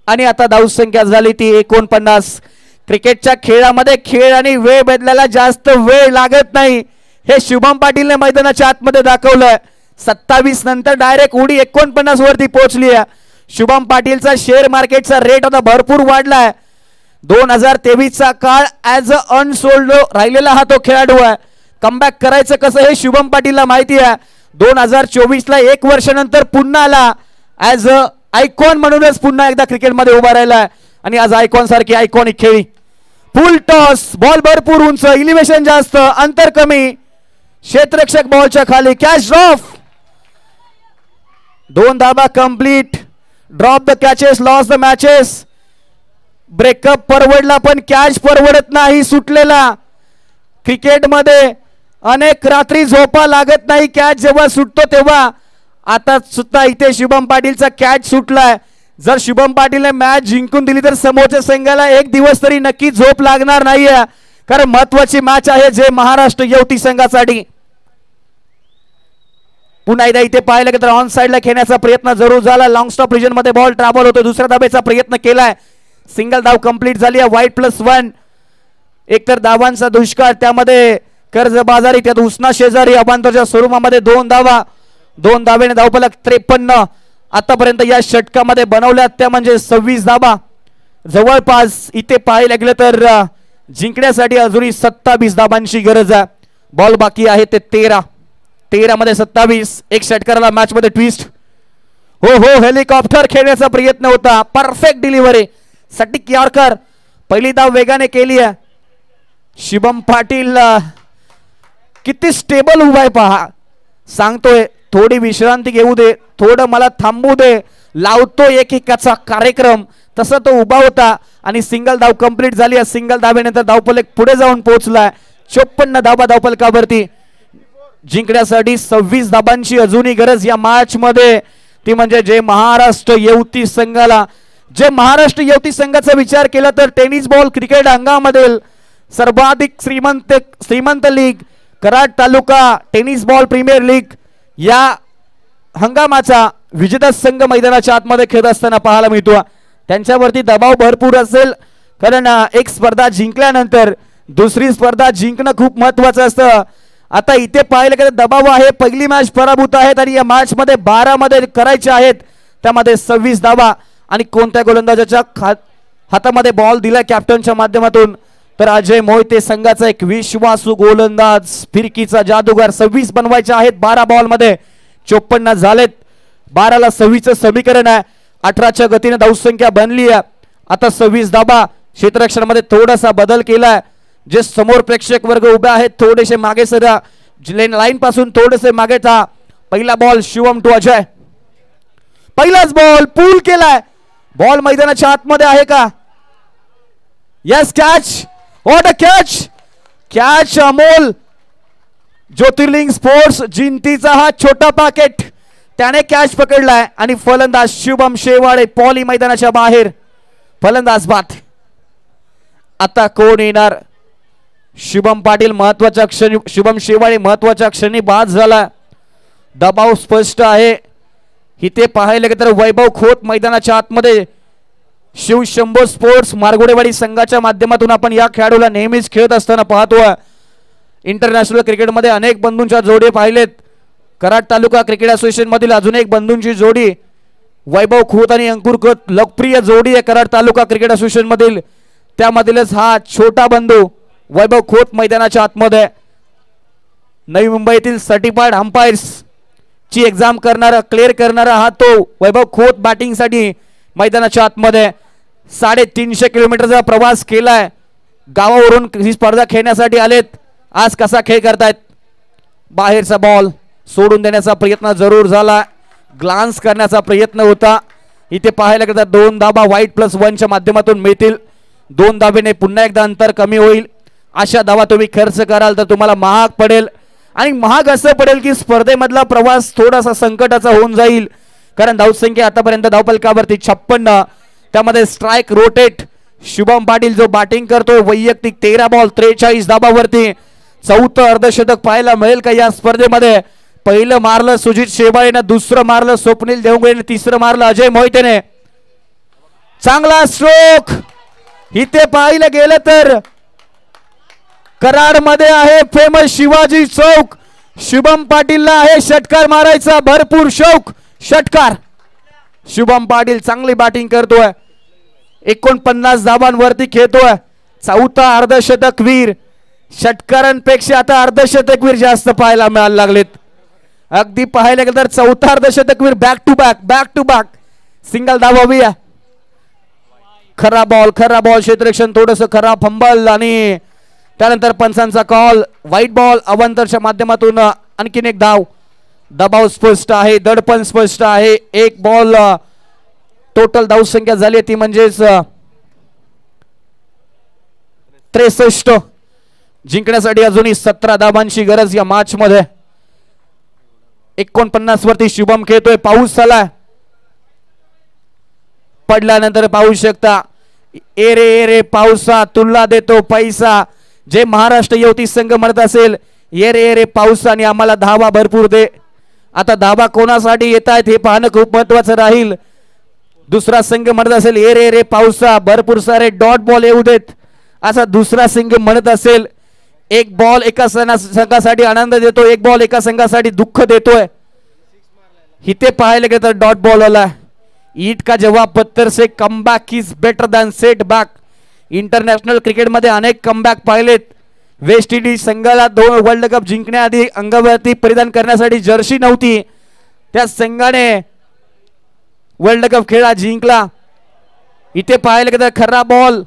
आणि आता धावसंख्या झाली ती 49. क्रिकेटच्या खेळामध्ये खेळ आणि वेळ बदलायला जास्त वेळ लागत नाही हे शुभम पाटीलने मैदानाच्या आतमध्ये दाखवलंय. 27 नंतर डायरेक्ट उडी 49 वरती पोहोचली आहे. शुभम पाटीलचा शेअर मार्केटचा रेट आता भरपूर वाढलाय. 2023 चा काळ ऍज अ अनसोल्ड राहिलेला हा तो खेळाडू आहे. कमबॅक करायचं कसं हे शुभम पाटीलला माहिती आहे. 2024ला 1 वर्षानंतर पुन्हा आला ॲज अ आयकॉन म्हणूनच पुन्हा एकदा क्रिकेटमध्ये उभा राहिला आणि आज आयकॉन सारखी आयकॉनिक खेळी. फुल टॉस, बॉल भरपूर उंच, इलिव्हेशन जास्त, अंतर कमी, क्षेत्ररक्षक बॉलच्या खाली, catch drop, 2 dhaba complete, drop the catches, loss the matches. Breakup परवडला पण कॅच परवडत नाही सुटलेला. क्रिकेटमध्ये अनेक रात्री झोपा लागत नाही कॅच जेव्हा सुटतो तेव्हा. आता सुद्धा इथे शुभम पाटीलचा कॅच सुटलाय. जर शुभम पाटीलने मॅच जिंकून दिली तर समोरच्या संघाला एक दिवस तरी नक्की झोप लागणार नाहीये, कारण महत्वाची मॅच आहे जे महाराष्ट्र युवती संघासाठी. पुन्हा एकदा इथे पाहिलं की तर ऑन साइडला खेळण्याचा प्रयत्न जरूर झाला. लॉंग स्टॉप रिजन मध्ये बॉल ट्रॅव्हल होतो. दुसऱ्या धाब्याचा प्रयत्न केलाय. सिंगल धाव कंप्लीट झाली आहे. वाईट +1. एकतर धावांचा दुष्काळ, त्यामध्ये कर्जबाजारी, त्यात उसना शेजारी, अबांतरच्या स्वरूपामध्ये 2 धावा. 2 धावेने धावफलक 53 आतापर्यंत या षटकामध्ये बनवल्यात, त्या म्हणजे 26 धावा. जवळपास इथे पाहायला गेलं तर जिंकण्यासाठी अजूनही 27 धावांची गरज आहे. बॉल बाकी आहे ते 13 मध्ये 27. एक षटकाराला मॅच मध्ये ट्विस्ट. हो हेलिकॉप्टर खेळण्याचा प्रयत्न होता. परफेक्ट डिलिव्हरी, सटीक यॉर्कर. पहिली धाव वेगाने केली आहे. शुभम पाटील किती स्टेबल उभा आहे पहा. सांगतोय थोडी विश्रांती घेऊ दे, थोडं मला थांबू दे, लावतो एकेकाचा कार्यक्रम. तसा तो उभा होता आणि सिंगल धाव कंप्लीट झाली. सिंगल धावेनंतर धावफलक पुढे जाऊन पोहोचलाय. 54 धावा धावफलकावरती. जिंकण्यासाठी 26 धाबांची अजूनही गरज या मॅच मध्ये. ती म्हणजे जे महाराष्ट्र युवती संघाला, जे महाराष्ट्र युवती संघाचा विचार केला तर टेनिस बॉल क्रिकेट अंगामधील सर्वाधिक श्रीमंत लीग कराड तालुका टेनिस बॉल प्रीमियर लीग या हंगामाचा विजेता संघ मैदानाच्या आतमध्ये खेळत असताना पाहायला मिळतो. त्यांच्यावरती दबाव भरपूर असेल, कारण एक स्पर्धा जिंकल्यानंतर दुसरी स्पर्धा जिंकणं खूप महत्वाचं असतं. आता इथे पाहिलं की दबाव आहे. पहिली मॅच पराभूत आहेत आणि या मॅच मध्ये 12 मध्ये करायचे आहेत, त्यामध्ये 26 धावा. आणि कोणत्या गोलंदाजाच्या हातामध्ये बॉल दिला कॅप्टनच्या माध्यमातून तर अजय मोहिते संघाचा एक विश्वासू गोलंदाज, फिरकीचा जादूगार. 26 बनवायचे आहेत 12 बॉल मध्ये. 54 झालेत. 12ला 26चं समीकरण आहे. 18च्या गतीने धावसंख्या बनली आहे. आता 26 धाबा. क्षेत्ररक्षणामध्ये थोडासा बदल केलाय. जे समोर प्रेक्षक वर्ग उभे आहेत थोडेसे मागे सरा, लाईन पासून थोडेसे मागे था. पहिला बॉल शिवम टू अजय. पहिलाच बॉल पूल केलाय. बॉल मैदानाच्या आतमध्ये आहे का? Yes, catch. What a catch. Catch Amol. Jyotirling sports जिंतीचा हा छोटा पाकेट, त्याने कॅच पकडलाय आणि फलंदाज शुभम शेवाळे पॉली मैदानाच्या बाहेर. फलंदाज बाद. आता कोण येणार? शुभम पाटील महत्वाच्या क्षणी, शुभम शेवाळे महत्वाच्या क्षणी बाद झाला. दबाव स्पष्ट आहे. इथे पाहायला गेलं तर वैभव खोत मैदानाच्या आतमध्ये. शिवशंभो स्पोर्ट्स मारगुडेवाडी संघाच्या माध्यमातून आपण या खेळाडूला नेहमीच खेळत असताना पाहतो. इंटरनॅशनल क्रिकेटमध्ये अनेक बंधूंच्या जोडी पाहिलेत. कराड तालुका क्रिकेट असोसिएशन मधील अजून एक बंधूंची जोडी वैभव खोत आणि अंकुर खोत लोकप्रिय जोडी आहे कराड तालुका क्रिकेट असोसिएशन मधील. त्यामधीलच हा छोटा बंधू वैभव खोत मैदानाच्या आतमध्ये. नवी मुंबईतील सर्टिफाईड अंपायर्स ची एक्झाम करणारा, क्लिअर करणारा हा तो वैभव खोत बॅटिंग साठी मैदानाच्या आतमध्ये. 350 किलोमीटरचा प्रवास केलाय. गावावरून ही स्पर्धा खेळण्यासाठी आलेत. आज कसा खेळ करतायत. बाहेरचा बॉल सोडून देण्याचा प्रयत्न जरूर झाला. ग्लान्स करण्याचा प्रयत्न होता. इथे पाहायला गेलं तर 2 धाबा वाईट +1च्या माध्यमातून मिळतील. 2 धाबेने पुन्हा एकदा अंतर कमी होईल. अशा धावा तुम्ही खर्च कराल तर तुम्हाला महाग पडेल. आणि महाग असं पडेल की स्पर्धेमधला प्रवास थोडासा संकटाचा होऊन जाईल, कारण धावसंख्या आतापर्यंत धावफलकावरती 56. त्यामध्ये स्ट्राइक रोटेट शुभम पाटील जो बॅटिंग करतो वैयक्तिक 13 बॉल 43 धाबावरती. 4थं अर्धशतक पाहायला मिळेल का या स्पर्धेमध्ये? पहिलं मारलं सुजित शेवाळेने, दुसरं मारलं स्वप्नील देवगुळेने, तिसरं मारलं अजय मोहितेने. चांगला स्ट्रोक. इथे पाहिलं गेलं तर कराड मध्ये आहे फेमस शिवाजी चौक. शुभम पाटीलला आहे षटकार मारायचा भरपूर शौक. षटकार. शुभम पाटील चांगली बॅटिंग करतोय. 49 धाबांवरती खेळतोय. 4था अर्धशतक वीर. षटकारांपेक्षा आता अर्धशतकवीर जास्त पाहायला मिळायला लागलेत. अगदी पाहायला गेलं तर चौथा अर्धशतकवीर बॅक टू बॅक सिंगल धावावी. खरा बॉल क्षेत्ररक्षण थोडस खराब फंबल आणि त्यानंतर पंचांचा कॉल व्हाईट बॉल. अवांतरच्या माध्यमातून आणखीन एक धाव. दबाव स्पष्ट आहे, दडपण स्पष्ट आहे. एक बॉल टोटल धावसंख्या झाली ती म्हणजेच 63. जिंकण्यासाठी अजूनही 17 धावांची गरज या मॅच मध्ये. 49 वरती शुभम खेळतोय. पाऊस झाला पडल्यानंतर पाहू शकता ए रे पावसा तुला देतो पैसा. जे महाराष्ट्र युवती संघ म्हणत असेल ये रे पाऊस आणि आम्हाला धावा भरपूर दे. आता धावा कोणासाठी येत आहेत हे पाहणं खूप महत्वाचं राहील. दुसरा संघ म्हणत असेल ये रे पावसा भरपूर सारे डॉट बॉल येऊ देत असा दुसरा संघ म्हणत असेल. एक बॉल एका संघासाठी आनंद देतो, एक बॉल एका संघासाठी दुःख देतोय. इथे पाहायला गेलं तर डॉट बॉल आला. ईट का जवाब पत्थर से comeback is better than setback. International क्रिकेटमध्ये अनेक कमबॅक पाहिलेत. वेस्ट इंडिज संघाला 2 वर्ल्ड कप जिंकण्याआधी अंगावरती परिधान करण्यासाठी जर्सी नव्हती. त्या संघाने वर्ल्ड कप खेळा जिंकला. इथे पाहायला गेलं तर खरा बॉल.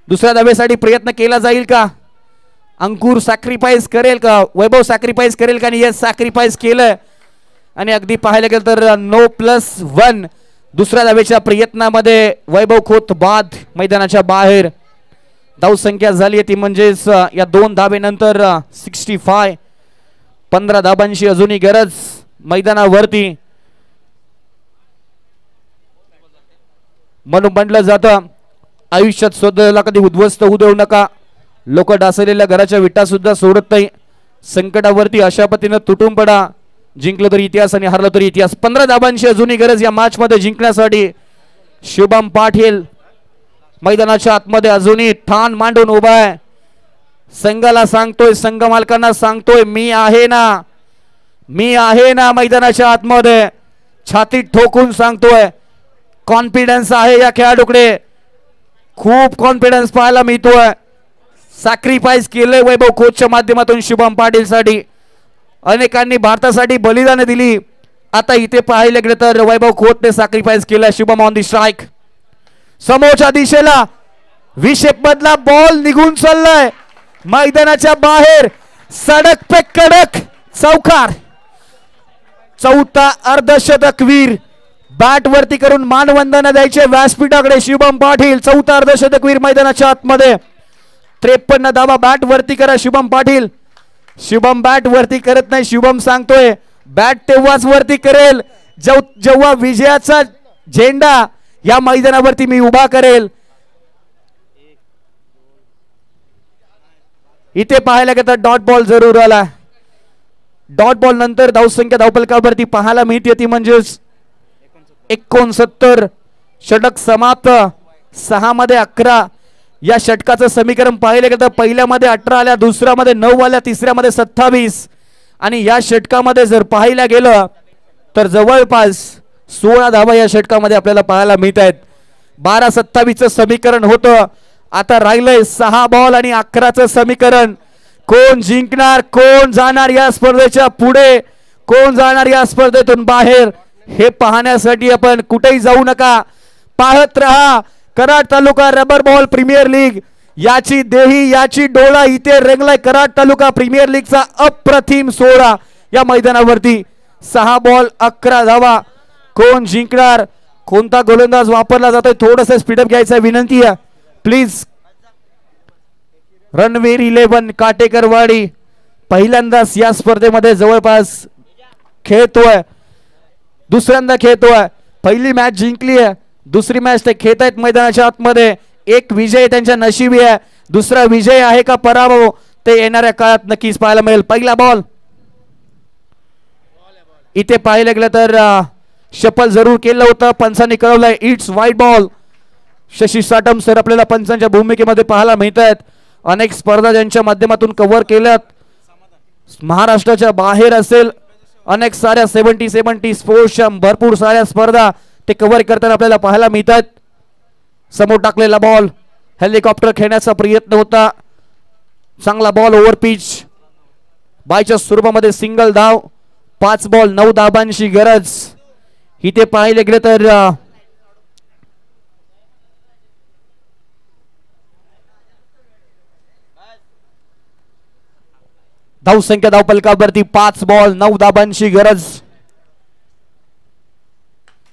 दुसऱ्या धावेसाठी प्रयत्न केला जाईल का? अंकुर सॅक्रिफाईस करेल का? वैभव सॅक्रिफाईस करेल का? आणि यस सॅक्रिफाईस केलं आणि अगदी पाहायला गेलं तर No+1 दुसऱ्या धावेच्या प्रयत्नामध्ये वैभव खोत बाद मैदानाच्या बाहेर. धावसंख्या झाली ती म्हणजेच या 2 धावेनंतर 65. 15 धाबांची अजूनही गरज मैदानावरती. म्हणून म्हटलं जातं आयुष्यात स्वतःला कधी उद्ध्वस्त होऊ देऊ नका. लोक डासलेल्या घराच्या विटा सुद्धा सोडत नाही. संकटावरती अशा पद्धतीनं तुटून पडा. जिंकलं तरी इतिहास आणि हरलं तरी इतिहास. 15 धाबांची अजूनही गरज या मॅच मध्ये जिंकण्यासाठी. शुभम पाटील मैदानाच्या आतमध्ये अजूनही ठाण मांडून उभा आहे. संघाला सांगतोय, संघ मालकांना सांगतोय मी आहे ना मैदानाच्या आतमध्ये. छातीत ठोकून सांगतोय. कॉन्फिडन्स आहे या खेळाडूकडे, खूप कॉन्फिडन्स पाहायला मिळतोय. सॅक्रिफाईस केलंय वैभव कोचच्या माध्यमातून शुभम पाटील साठी. अनेकांनी भारतासाठी बलिदान दिली. आता इथे पाहायला गेलं तर वैभव खोतने सॅक्रिफाईस केलं. Shubham on the strike. समोरच्या दिशेला विशेप मधला बॉल निघून चाललाय मैदानाच्या बाहेर. सडक पे कडक चौकार. चौथा अर्धशतकवीर बॅट वरती करून मानवंदना द्यायचे व्यासपीठाकडे. शुभम पाटील चौथा अर्धशतकवीर मैदानाच्या आतमध्ये. 53 धावा बॅट वरती करा शुभम पाटील. शुभम बॅट वरती करत नाही. शुभम सांगतोय बॅट तेव्हाच वरती करेल जेव्हा विजयाचा झेंडा या मैदानावरती मी उभा करेल. इथे पाहायला गेलं तर डॉट बॉल जरूर आला. डॉट बॉल नंतर धावसंख्या धावफलकावरती पाहायला मिळते ती म्हणजेच 69. षटक समाप्त. 6 मध्ये 11. या षटकाचं समीकरण पाहिलं गेलं तर पहिल्यामध्ये 18 आल्या, दुसऱ्यामध्ये 9 आल्या, तिसऱ्यामध्ये 27 आणि या षटकामध्ये जर पाहायला गेलं तर जवळपास 16 धावा या षटकामध्ये आपल्याला पाहायला मिळत आहेत. 12-27चं समीकरण होतं. आता राहिलंय 6 बॉल आणि 11चं समीकरण. कोण जिंकणार, कोण जाणार या स्पर्धेच्या पुढे, कोण जाणार या स्पर्धेतून बाहेर हे पाहण्यासाठी आपण कुठेही जाऊ नका. पाहत रहा Karad taluka rubber ball premier league. याची देही याची डोळा इथे रंगलाय. कराड तालुका प्रीमियर लीगचा अप्रतिम सोहळा या मैदानावरती. 6 बॉल 11 धावा. कोण जिंकणार, कोणता गोलंदाज वापरला जातोय थोडस स्पीडअप घ्यायचा विनंती आहे प्लीज. रणवीर 11 काटेकरवाडी पहिल्यांदाच या स्पर्धेमध्ये जवळपास खेळतोय. दुसऱ्यांदा खेळतोय. पहिली मॅच जिंकली आहे, दुसरी मॅच ते खेळत आहेत मैदानाच्या आतमध्ये. एक विजय त्यांच्या नशिबी आहे, दुसरा विजय आहे का पराभव ते येणाऱ्या काळात नक्कीच पाहायला मिळेल. पहिला बॉल इथे पाहायला गेलं तर शपल जरूर केलं होतं, पंचांनी कळवलंय it's wide ball. Shashi Satam sir आपल्याला पंचांच्या भूमिकेमध्ये पाहायला मिळत आहेत. अनेक स्पर्धा ज्यांच्या माध्यमातून कव्हर केल्यात, महाराष्ट्राच्या बाहेर असेल अनेक साऱ्या 70 स्पोर्ट्सच्या भरपूर साऱ्या स्पर्धा ते कव्हर करताना आपल्याला पाहायला मिळतात. समोर टाकलेला बॉल हेलिकॉप्टर खेळण्याचा प्रयत्न होता. चांगला बॉल ओव्हर पिच बायच्या स्वरूपामध्ये सिंगल धाव 5 बॉल 9 धाबांची गरज इथे पाहिले गेले तर धावसंख्या धावपलकावरती 5 बॉल 9 धाबांची गरज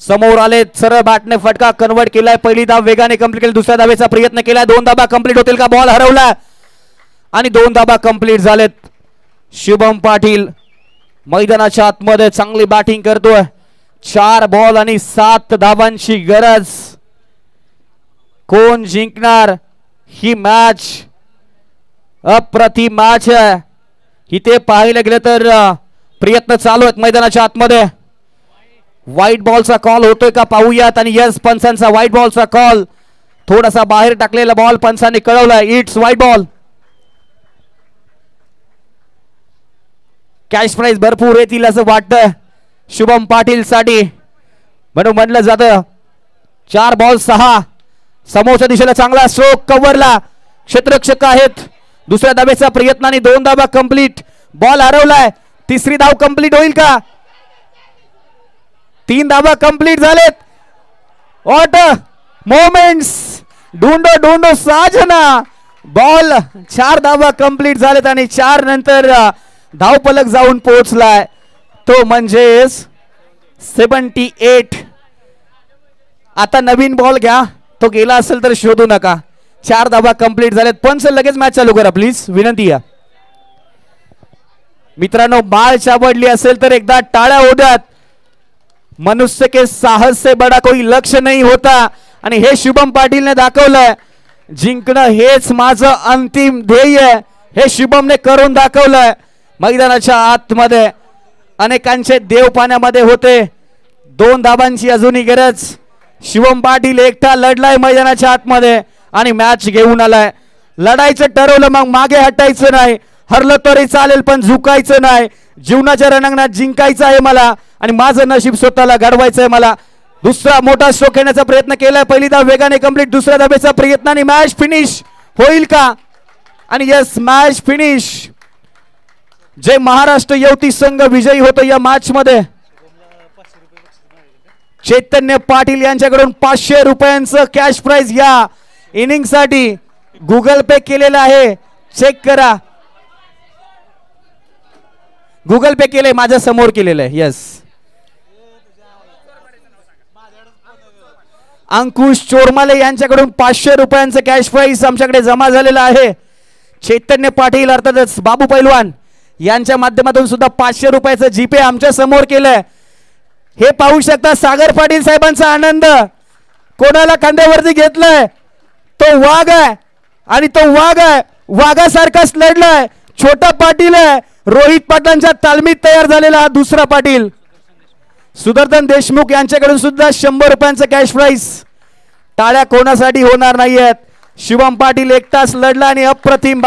समोर आले सरळ बॅटने फटका कन्वर्ट केलाय पहिली धाव वेगाने कंप्लीट केली दुसऱ्या धावेचा प्रयत्न केलाय 2 धाबा कंप्लीट होतील का बॉल हरवला आणि 2 धाबा कंप्लीट झालेत शुभम पाटील मैदानाच्या आतमध्ये चांगली बॅटिंग करतोय 4 बॉल आणि 7 धाबांची गरज कोण जिंकणार ही मॅच अप्रतिम मॅच आहे इथे पाहिले गेले तर प्रयत्न चालू आहेत मैदानाच्या आतमध्ये व्हाईट बॉलचा कॉल होतोय का पाहूयात आणि यस पंचांचा व्हाईट बॉलचा कॉल थोडासा बाहेर टाकलेला बॉल पंचांनी कळवलाय it's wide ball cash prize भरपूर येतील असं वाटतंय शुभम पाटील साठी म्हणून म्हणलं जातं 4 बॉल 6 समोरच्या दिशेला चांगला स्ट्रोक कव्हरला क्षेत्ररक्षक आहेत दुसऱ्या धावेचा प्रयत्नाने 2 धाबा कंप्लीट बॉल हरवलाय तिसरी धाव कंप्लीट होईल का 3 धाबा कंप्लीट झालेत व्हॉट मोमेंट्स ढूंढो साजना बॉल 4 धाबा कंप्लीट झालेत आणि 4 नंतर धावपलक जाऊन पोहोचलाय तो म्हणजेच 78 आता नवीन बॉल घ्या तो गेला असेल तर शोधू नका 4 धाबा कंप्लीट झालेत पंच लगेच मॅच चालू करा प्लीज विनंती आहे मित्रांनो बाळ चावडली असेल तर एकदा टाळ्या होत्यात मनुष्य के साहस से बडा कोई लक्ष्य नहीं होता आणि हे शुभम पाटीलने दाखवलंय जिंकणं हेच माझं अंतिम ध्येय हे शुभमने करून दाखवलंय मैदानाच्या आतमध्ये अनेकांचे देव पाण्यामध्ये होते 2 धाबांची अजूनही गरज शुभम पाटील एकटा लढलाय मैदानाच्या आतमध्ये आणि मॅच घेऊन आलाय लढायचं ठरवलं मग मागे हटायचं नाही हरलं तरी चालेल पण झुकायचं नाही जीवनाच्या रणांगणात जिंकायचं आहे मला आणि माझं नशीब स्वतःला घडवायचं आहे मला दुसरा मोठा स्ट्रोक घेण्याचा प्रयत्न केलाय पहिली धाव वेगाने कंप्लीट दुसऱ्या धावेचा प्रयत्नाने मॅच फिनिश होईल का आणि यस मॅच फिनिश जे महाराष्ट्र युवती संघ विजयी होतो या मॅच मध्ये चैतन्य पाटील यांच्याकडून 500 रुपयांचं कॅश प्राइज या इनिंग साठी गुगल पे केलेलं आहे चेक करा गुगल पे केलंय माझ्या समोर केलेलं आहे यस अंकुश चोरमाले यांच्याकडून 500 रुपयांचं कॅश प्राइज आमच्याकडे जमा झालेलं आहे चैतन्य पाटील अर्थातच बाबू पैलवान यांच्या माध्यमातून सुद्धा 500 रुपयाचं जीपे आमच्या समोर केलंय हे पाहू शकता सागर पाटील साहेबांचा आनंद कोणाला खांद्यावरती घेतलाय तो वाघ आहे आणि तो वाघ आहे वाघासारखाच लढलाय छोटा पाटील आहे रोहित पाटलांच्या तालमीत तयार झालेला हा दुसरा पाटील सुदर्शन देशमुख यांच्याकडून सुद्धा 100 रुपयांचं कॅश प्राइज टाळ्या कोणासाठी होणार नाहीयेत शुभम पाटील एकटाच लढला आणि अप्रतिम